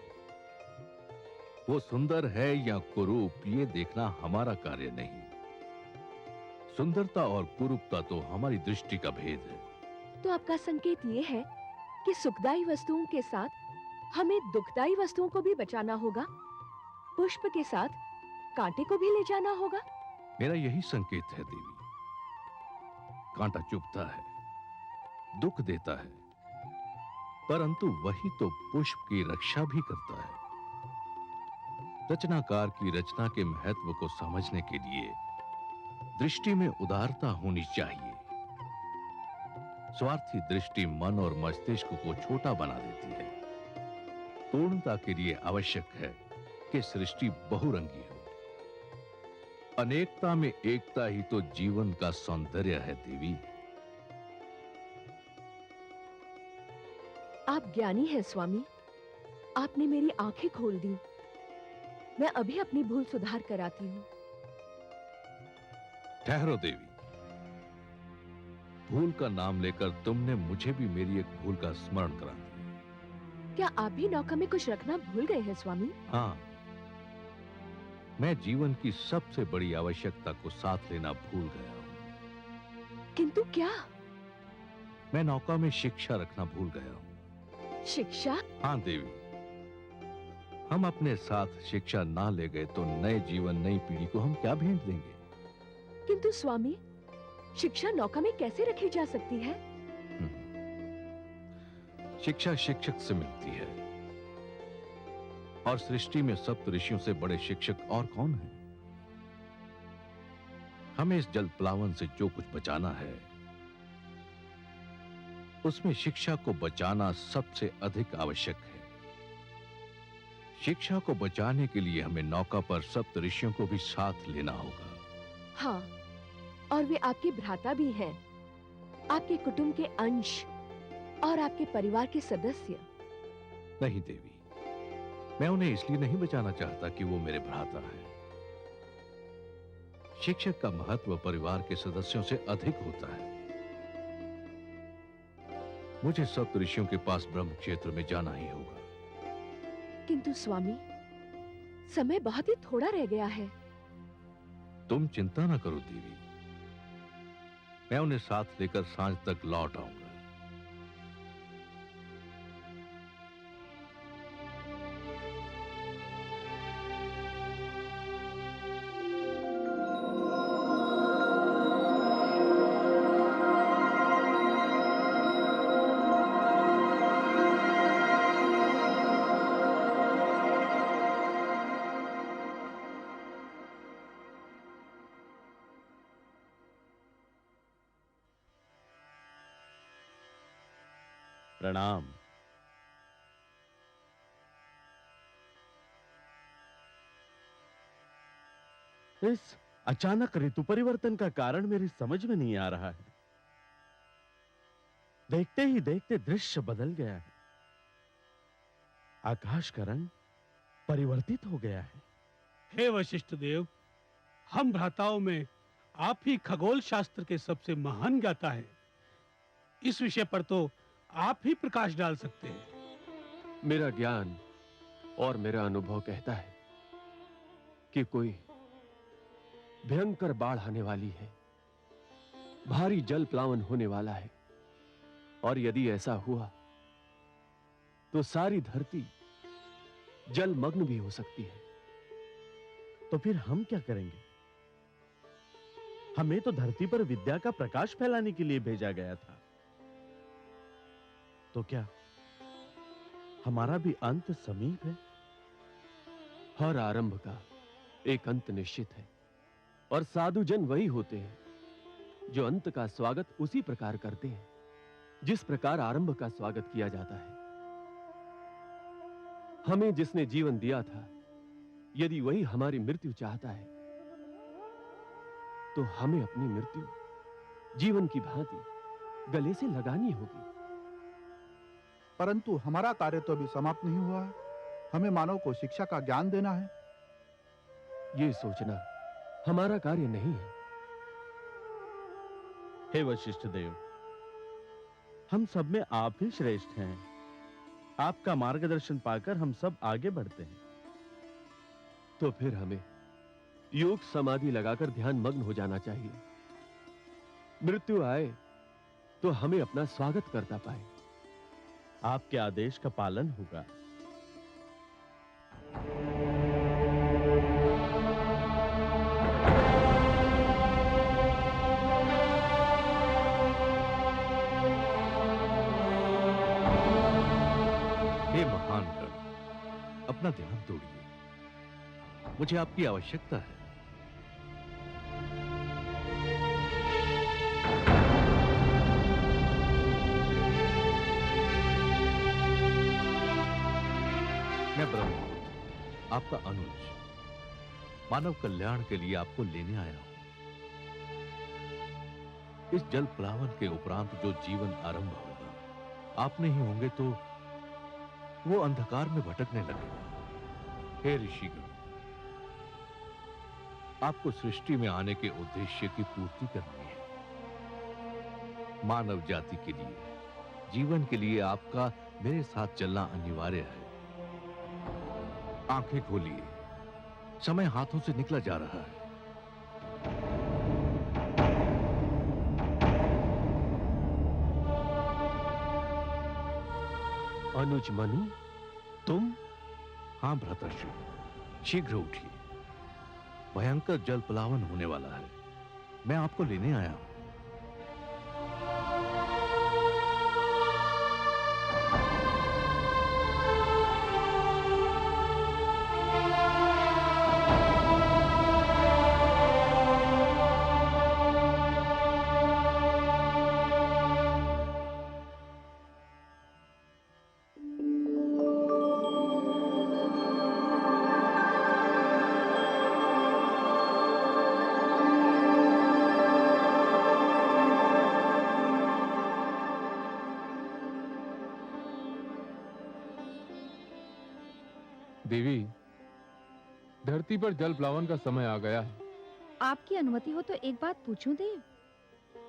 Speaker 16: वो सुंदर है या कुरूप, ये देखना हमारा कार्य नहीं। सुंदरता और कुरूपता तो हमारी दृष्टि का भेद है।
Speaker 4: तो आपका संकेत ये है कि सुखदायी वस्तुओं के साथ हमें दुखदायी वस्तुओं को भी बचाना होगा, पुष्प के साथ कांटे को भी ले जाना होगा।
Speaker 16: मेरा यही संकेत है देवी। कांटा चुभता है, दुख देता है, परंतु वही तो पुष्प की रक्षा भी करता है। रचनाकार की रचना के महत्व को समझने के लिए दृष्टि में उदारता होनी चाहिए। स्वार्थी दृष्टि मन और मस्तिष्क को छोटा बना देती है। पूर्णता के लिए आवश्यक है कि सृष्टि बहुरंगी हो। अनेकता में एकता ही तो जीवन का सौंदर्य है देवी।
Speaker 4: आप ज्ञानी हैं स्वामी। आपने मेरी आंखें खोल दी। मैं अभी अपनी भूल सुधार कर आती हूँ।
Speaker 16: ठहरो देवी। भूल का नाम लेकर तुमने मुझे भी मेरी एक भूल का स्मरण करा दिया।
Speaker 4: क्या आप भी नौका में कुछ रखना भूल गए हैं स्वामी?
Speaker 16: हाँ, मैं जीवन की सबसे बड़ी आवश्यकता को साथ लेना भूल गया हूं।
Speaker 4: किंतु क्या?
Speaker 16: मैं नौका में शिक्षा रखना भूल गया हूं।
Speaker 4: शिक्षा?
Speaker 16: हाँ देवी, हम अपने साथ शिक्षा ना ले गए तो नए जीवन नई पीढ़ी को हम क्या भेंट देंगे?
Speaker 4: किंतु स्वामी, शिक्षा नौका में कैसे रखी जा सकती है?
Speaker 16: शिक्षा शिक्षक से मिलती है, और सृष्टि में सप्त ऋषियों से बड़े शिक्षक और कौन है? हमें इस जल प्लावन से जो कुछ बचाना है, उसमें शिक्षा को बचाना सबसे अधिक आवश्यक है। शिक्षा को बचाने के लिए हमें नौका पर सप्त ऋषियों को भी साथ लेना होगा।
Speaker 4: हाँ, और वे आपके भ्राता भी हैं, आपके कुटुंब के अंश और आपके परिवार के सदस्य।
Speaker 16: नहीं देवी, मैं उन्हें इसलिए नहीं बचाना चाहता कि वो मेरे भ्राता है। शिक्षक का महत्व परिवार के सदस्यों से अधिक होता है। मुझे सप्त ऋषियों के पास ब्रह्म क्षेत्र में जाना ही होगा।
Speaker 4: किंतु स्वामी, समय बहुत ही थोड़ा रह गया है।
Speaker 16: तुम चिंता न करो देवी, मैं उन्हें साथ लेकर सांझ तक लौट आऊंगा।
Speaker 18: प्रणाम।
Speaker 20: इस अचानक ऋतु परिवर्तन का कारण मेरी समझ में नहीं आ रहा है। देखते ही देखते दृश्य बदल गया है। आकाश का रंग परिवर्तित हो गया है।
Speaker 6: हे वशिष्ठ देव, हम भ्राताओं में आप ही खगोल शास्त्र के सबसे महान ज्ञाता हैं। इस विषय पर तो आप ही प्रकाश डाल सकते हैं।
Speaker 21: मेरा ज्ञान और मेरा अनुभव कहता है कि कोई
Speaker 20: भयंकर बाढ़ आने वाली है, भारी जल प्लावन होने वाला है, और यदि ऐसा हुआ तो सारी धरती जलमग्न भी हो सकती है। तो फिर हम क्या करेंगे? हमें तो धरती पर विद्या का प्रकाश फैलाने के लिए भेजा गया था। तो क्या हमारा भी अंत समीप है? हर आरंभ का एक अंत निश्चित है, और साधु जन वही होते हैं जो अंत का स्वागत उसी प्रकार करते हैं जिस प्रकार आरंभ का स्वागत किया जाता है। हमें जिसने जीवन दिया था, यदि वही हमारी मृत्यु चाहता है, तो हमें अपनी मृत्यु जीवन की भांति गले से लगानी होगी।
Speaker 21: परंतु हमारा कार्य तो अभी समाप्त नहीं हुआ है। हमें मानव को शिक्षा का ज्ञान देना है।
Speaker 20: ये सोचना हमारा कार्य नहीं है। हे वशिष्ठ देव, हम सब में आप ही श्रेष्ठ हैं। आपका मार्गदर्शन पाकर हम सब आगे बढ़ते हैं। तो फिर हमें योग समाधि लगाकर ध्यान मग्न हो जाना चाहिए। मृत्यु आए तो हमें अपना स्वागत करता पाए। आपके आदेश का पालन होगा।
Speaker 16: हे महान गण, अपना ध्यान तोड़िए। मुझे आपकी आवश्यकता है। मैं ब्रह्मपुत्र, आपका अनुज, मानव कल्याण के लिए आपको लेने आया हूं। इस जल प्लावन के उपरांत जो जीवन आरंभ होगा, आप नहीं होंगे तो वो अंधकार में भटकने लगेगा। हे ऋषिगण, आपको सृष्टि में आने के उद्देश्य की पूर्ति करनी है। मानव जाति के लिए, जीवन के लिए आपका मेरे साथ चलना अनिवार्य है। आंखें खोलिए, समय हाथों से निकला जा रहा है।
Speaker 20: अनुज मनु, तुम?
Speaker 16: हां भ्राताश्री, शीघ्र उठिए। भयंकर जल प्लावन होने वाला है। मैं आपको लेने आया हूं।
Speaker 15: देवी, धरती पर जल प्लावन का समय आ गया है।
Speaker 22: आपकी अनुमति हो तो एक बात पूछूं देव?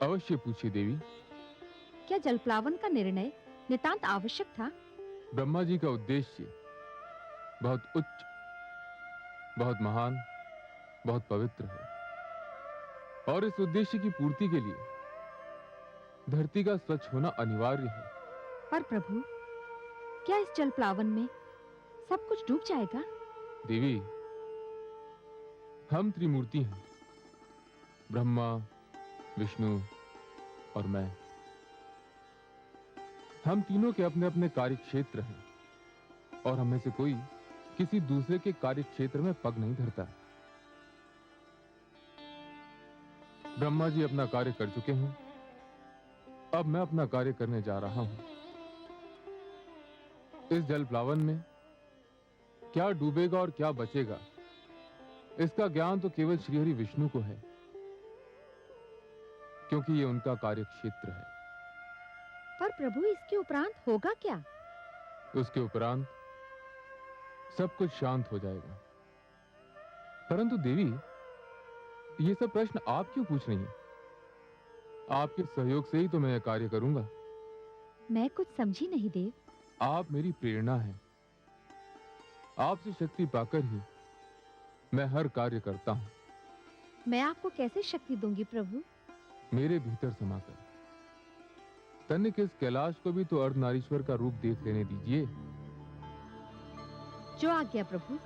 Speaker 15: अवश्य पूछिए देवी।
Speaker 22: क्या जल प्लावन का निर्णय नितांत आवश्यक था?
Speaker 15: ब्रह्मा जी का उद्देश्य बहुत उच्च, बहुत महान, बहुत पवित्र है, और इस उद्देश्य की पूर्ति के लिए धरती का स्वच्छ होना अनिवार्य है।
Speaker 22: पर प्रभु, क्या इस जल प्लावन में सब कुछ डूब जाएगा?
Speaker 15: देवी, हम त्रिमूर्ति हैं, ब्रह्मा, विष्णु और मैं। हम तीनों के अपने अपने कार्य क्षेत्र हैं, और हमें से कोई किसी दूसरे के कार्य क्षेत्र में पग नहीं धरता। ब्रह्मा जी अपना कार्य कर चुके हैं, अब मैं अपना कार्य करने जा रहा हूं। इस जल प्लावन में क्या डूबेगा और क्या बचेगा, इसका ज्ञान तो केवल श्रीहरि विष्णु को है, क्योंकि ये उनका कार्य क्षेत्र है।
Speaker 22: पर प्रभु, इसके उपरांत होगा क्या?
Speaker 15: उसके उपरांत सब कुछ शांत हो जाएगा। परंतु देवी, ये सब प्रश्न आप क्यों पूछ रही हैं? आपके सहयोग से ही तो मैं यह कार्य करूंगा।
Speaker 22: मैं कुछ समझी नहीं देव।
Speaker 15: आप मेरी प्रेरणा हैं। आपसे शक्ति पाकर ही मैं हर कार्य करता हूं।
Speaker 22: मैं आपको कैसे शक्ति दूंगी प्रभु?
Speaker 15: मेरे भीतर समाकर तनिक इस कैलाश को भी तो अर्धनारीश्वर का रूप देख लेने दीजिए।
Speaker 22: जो आज्ञा प्रभु।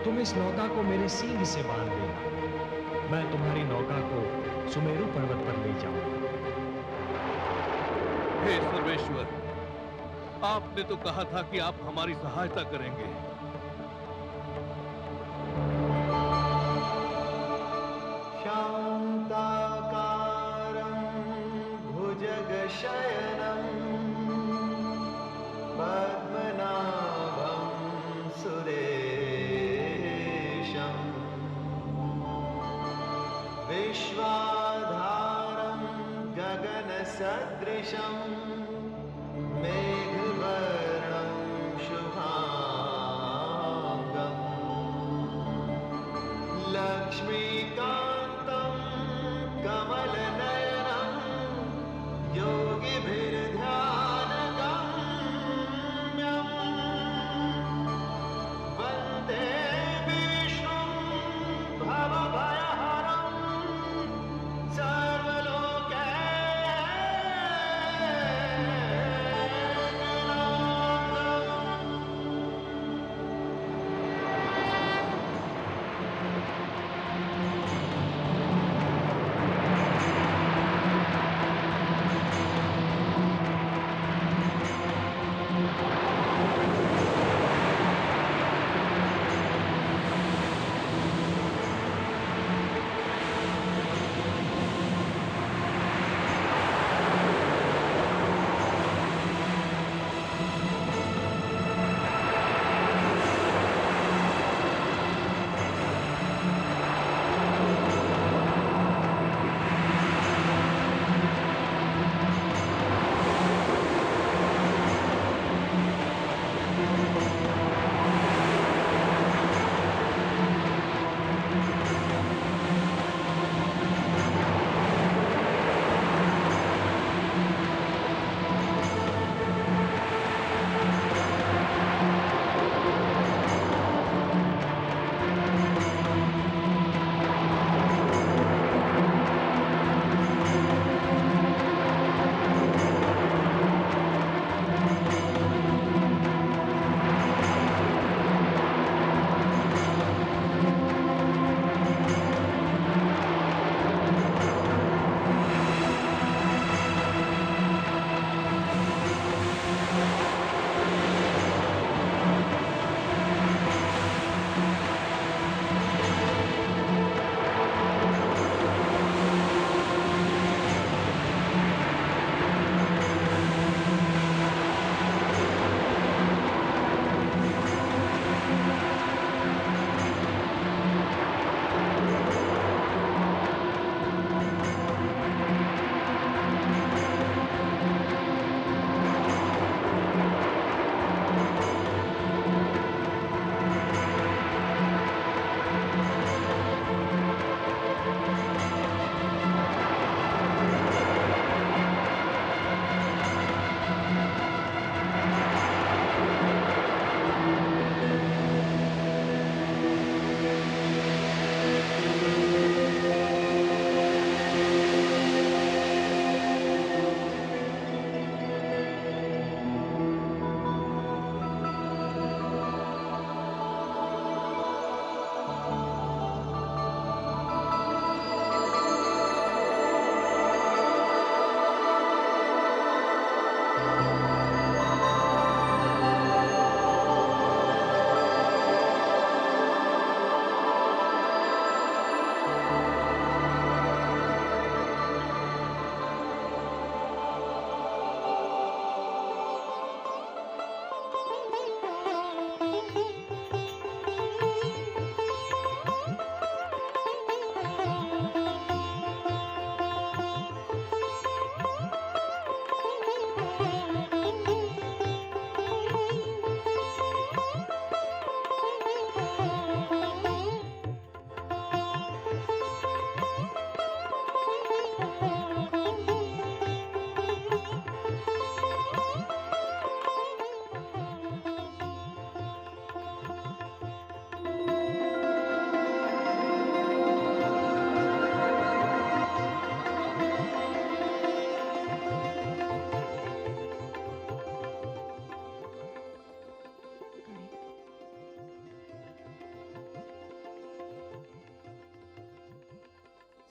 Speaker 1: तुम इस नौका को मेरे सींग से बांध देना, मैं तुम्हारी नौका को सुमेरु पर्वत पर ले जाऊंगा।
Speaker 16: हे सर्वेश्वर, आपने तो कहा था कि आप हमारी सहायता करेंगे।
Speaker 3: शान्ताकारं भुजगशयनं पद्मनाभं सुरेशं विश्वाधारं गगनसदृशं मेघवर्णं शुभांगं लक्ष्मीकान्तं कमलनयनं योगिभिर्ध्यानगम्यं वन्दे विष्णुं भवभयहरं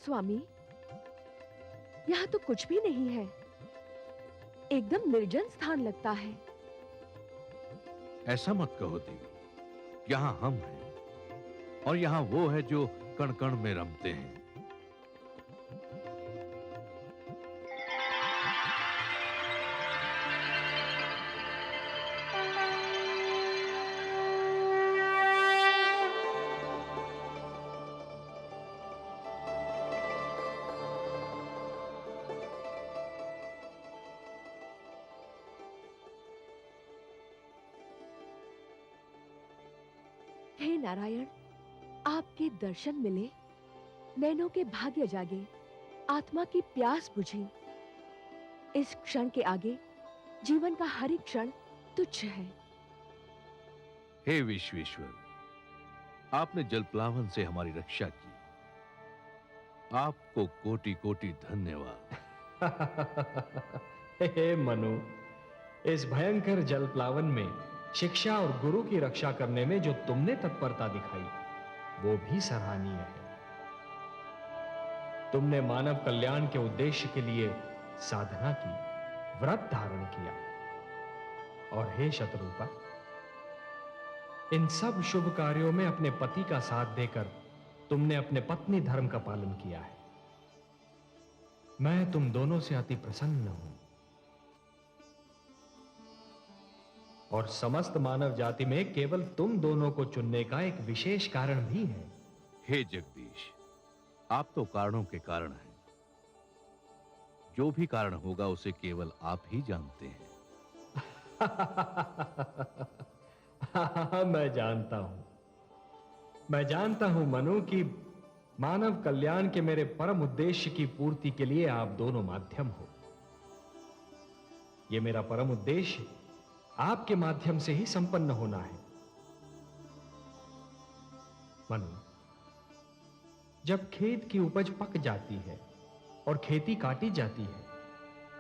Speaker 4: स्वामी, यहाँ तो कुछ भी नहीं है। एकदम निर्जन स्थान लगता है।
Speaker 16: ऐसा मत कहो देवी, यहाँ हम हैं और यहाँ वो है जो कण कण में रमते हैं।
Speaker 4: हे नारायण, आपके दर्शन मिले, नैनों के भाग्य जागे, आत्मा की प्यास बुझी। इस क्षण के आगे जीवन का हर एक क्षण तुच्छ है।
Speaker 16: हे विश्वेश्वर, आपने जलप्लावन से हमारी रक्षा की, आपको कोटि कोटि धन्यवाद।
Speaker 1: हे मनु, इस भयंकर जलप्लावन में शिक्षा और गुरु की रक्षा करने में जो तुमने तत्परता दिखाई, वो भी सराहनीय है। तुमने मानव कल्याण के उद्देश्य के लिए साधना की, व्रत धारण किया। और हे शत्रुपा, इन सब शुभ कार्यों में अपने पति का साथ देकर तुमने अपने पत्नी धर्म का पालन किया है। मैं तुम दोनों से अति प्रसन्न हूं और समस्त मानव जाति में केवल तुम दोनों को चुनने का एक विशेष कारण भी है।
Speaker 16: हे जगदीश, आप तो कारणों के कारण हैं। जो भी कारण होगा उसे केवल आप ही जानते हैं।
Speaker 1: मैं जानता हूं मनु कि मानव कल्याण के मेरे परम उद्देश्य की पूर्ति के लिए आप दोनों माध्यम हो। यह मेरा परम उद्देश्य आपके माध्यम से ही संपन्न होना है। मनु, जब खेत की उपज पक जाती है और खेती काटी जाती है,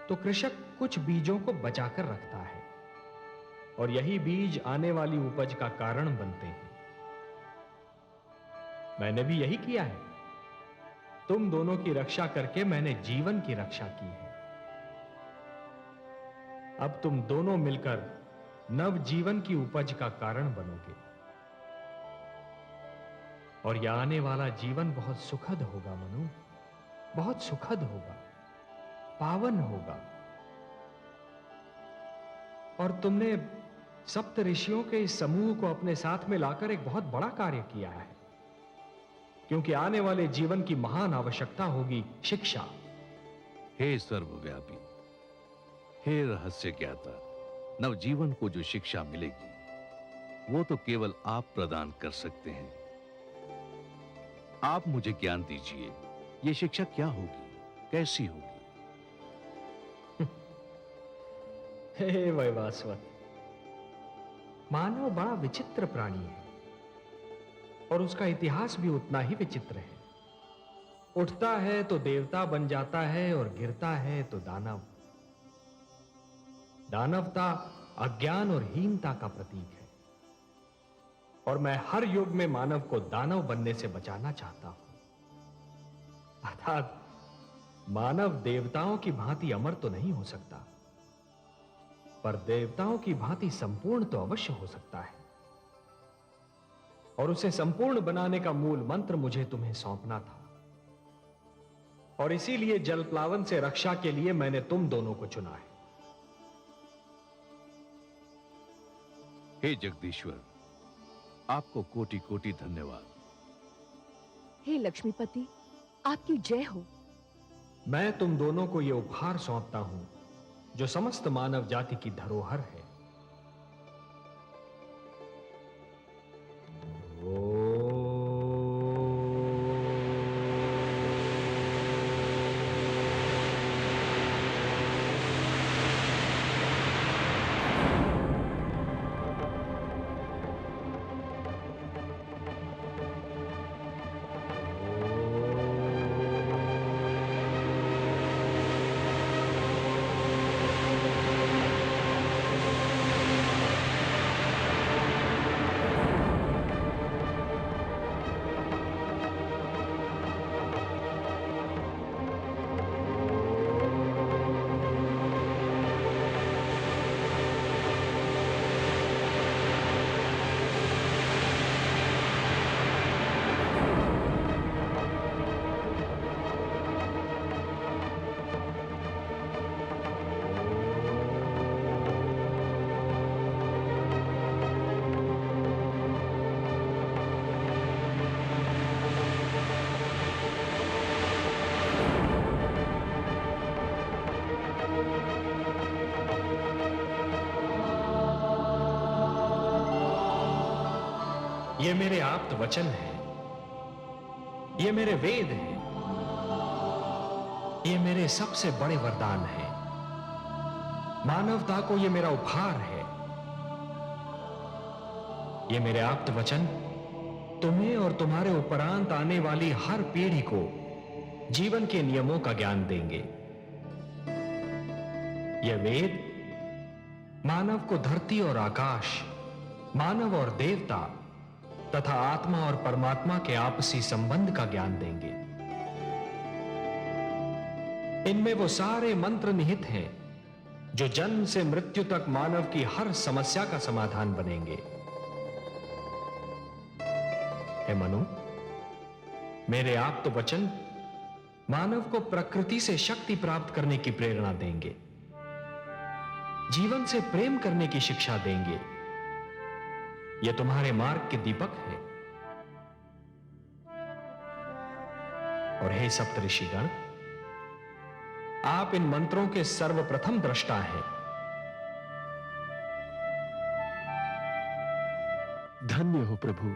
Speaker 1: तो कृषक कुछ बीजों को बचाकर रखता है और यही बीज आने वाली उपज का कारण बनते हैं। मैंने भी यही किया है। तुम दोनों की रक्षा करके मैंने जीवन की रक्षा की है। अब तुम दोनों मिलकर नव जीवन की उपज का कारण बनोगे और यह आने वाला जीवन बहुत सुखद होगा मनु, बहुत सुखद होगा, पावन होगा। और तुमने सप्त ऋषियों के इस समूह को अपने साथ में लाकर एक बहुत बड़ा कार्य किया है, क्योंकि आने वाले जीवन की महान आवश्यकता होगी शिक्षा।
Speaker 16: हे सर्वव्यापी, हे रहस्य ज्ञाता, नवजीवन को जो शिक्षा मिलेगी वो तो केवल आप प्रदान कर सकते हैं। आप मुझे ज्ञान दीजिए, ये शिक्षा क्या होगी, कैसी होगी?
Speaker 1: हे वैवास्वत, मानव बड़ा विचित्र प्राणी है और उसका इतिहास भी उतना ही विचित्र है। उठता है तो देवता बन जाता है और गिरता है तो दानव। दानवता अज्ञान और हीनता का प्रतीक है और मैं हर युग में मानव को दानव बनने से बचाना चाहता हूं। अर्थात मानव देवताओं की भांति अमर तो नहीं हो सकता, पर देवताओं की भांति संपूर्ण तो अवश्य हो सकता है। और उसे संपूर्ण बनाने का मूल मंत्र मुझे तुम्हें सौंपना था और इसीलिए जलप्लावन से रक्षा के लिए मैंने तुम दोनों को चुना है।
Speaker 16: हे जगदीश्वर, आपको कोटि कोटि धन्यवाद।
Speaker 4: हे लक्ष्मीपति, आपकी जय हो।
Speaker 1: मैं तुम दोनों को यह उपहार सौंपता हूं जो समस्त मानव जाति की धरोहर है। ये मेरे आप्त वचन हैं, ये मेरे वेद हैं, ये मेरे सबसे बड़े वरदान हैं। मानवता को ये मेरा उपहार है। ये मेरे आप्त वचन तुम्हें और तुम्हारे उपरांत आने वाली हर पीढ़ी को जीवन के नियमों का ज्ञान देंगे। ये वेद मानव को धरती और आकाश, मानव और देवता तथा आत्मा और परमात्मा के आपसी संबंध का ज्ञान देंगे। इनमें वो सारे मंत्र निहित हैं जो जन्म से मृत्यु तक मानव की हर समस्या का समाधान बनेंगे। हे मनु, मेरे आप्त वचन मानव को प्रकृति से शक्ति प्राप्त करने की प्रेरणा देंगे, जीवन से प्रेम करने की शिक्षा देंगे। ये तुम्हारे मार्ग के दीपक हैं। और हे सप्तऋषिगण, आप इन मंत्रों के सर्वप्रथम दृष्टा हैं।
Speaker 20: धन्य हो प्रभु,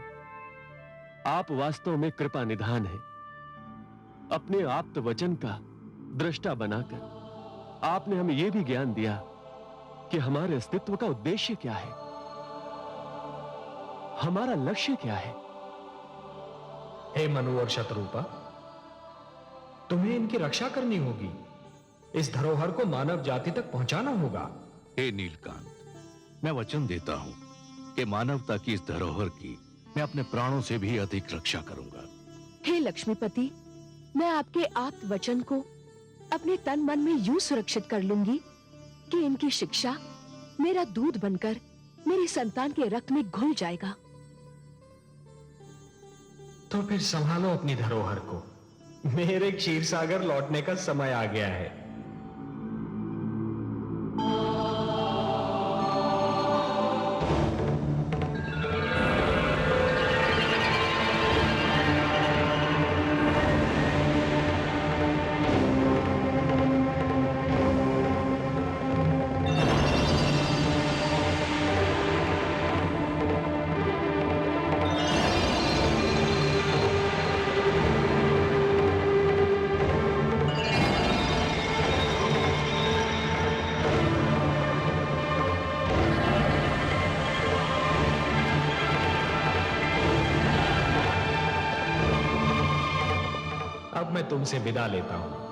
Speaker 20: आप वास्तव में कृपा निधान हैं। अपने आप्त वचन का दृष्टा बनाकर आपने हमें यह भी ज्ञान दिया कि हमारे अस्तित्व का उद्देश्य क्या है, हमारा लक्ष्य क्या है।
Speaker 1: हे मनु और शतरूपा, तुम्हें इनकी रक्षा करनी होगी। इस धरोहर को मानव जाति तक पहुंचाना होगा।
Speaker 16: हे नीलकांत, मैं वचन देता हूं कि मानवता की इस धरोहर की मैं अपने प्राणों से भी अधिक रक्षा करूंगा।
Speaker 4: हे लक्ष्मीपति, मैं आपके आप्त वचन को अपने तन मन में यूं सुरक्षित कर लूंगी कि इनकी शिक्षा मेरा दूध बनकर मेरी संतान के रक्त में घुल जाएगा।
Speaker 1: तो फिर संभालो अपनी धरोहर को। मेरे क्षीर सागर लौटने का समय आ गया है। अब मैं तुमसे विदा लेता हूं।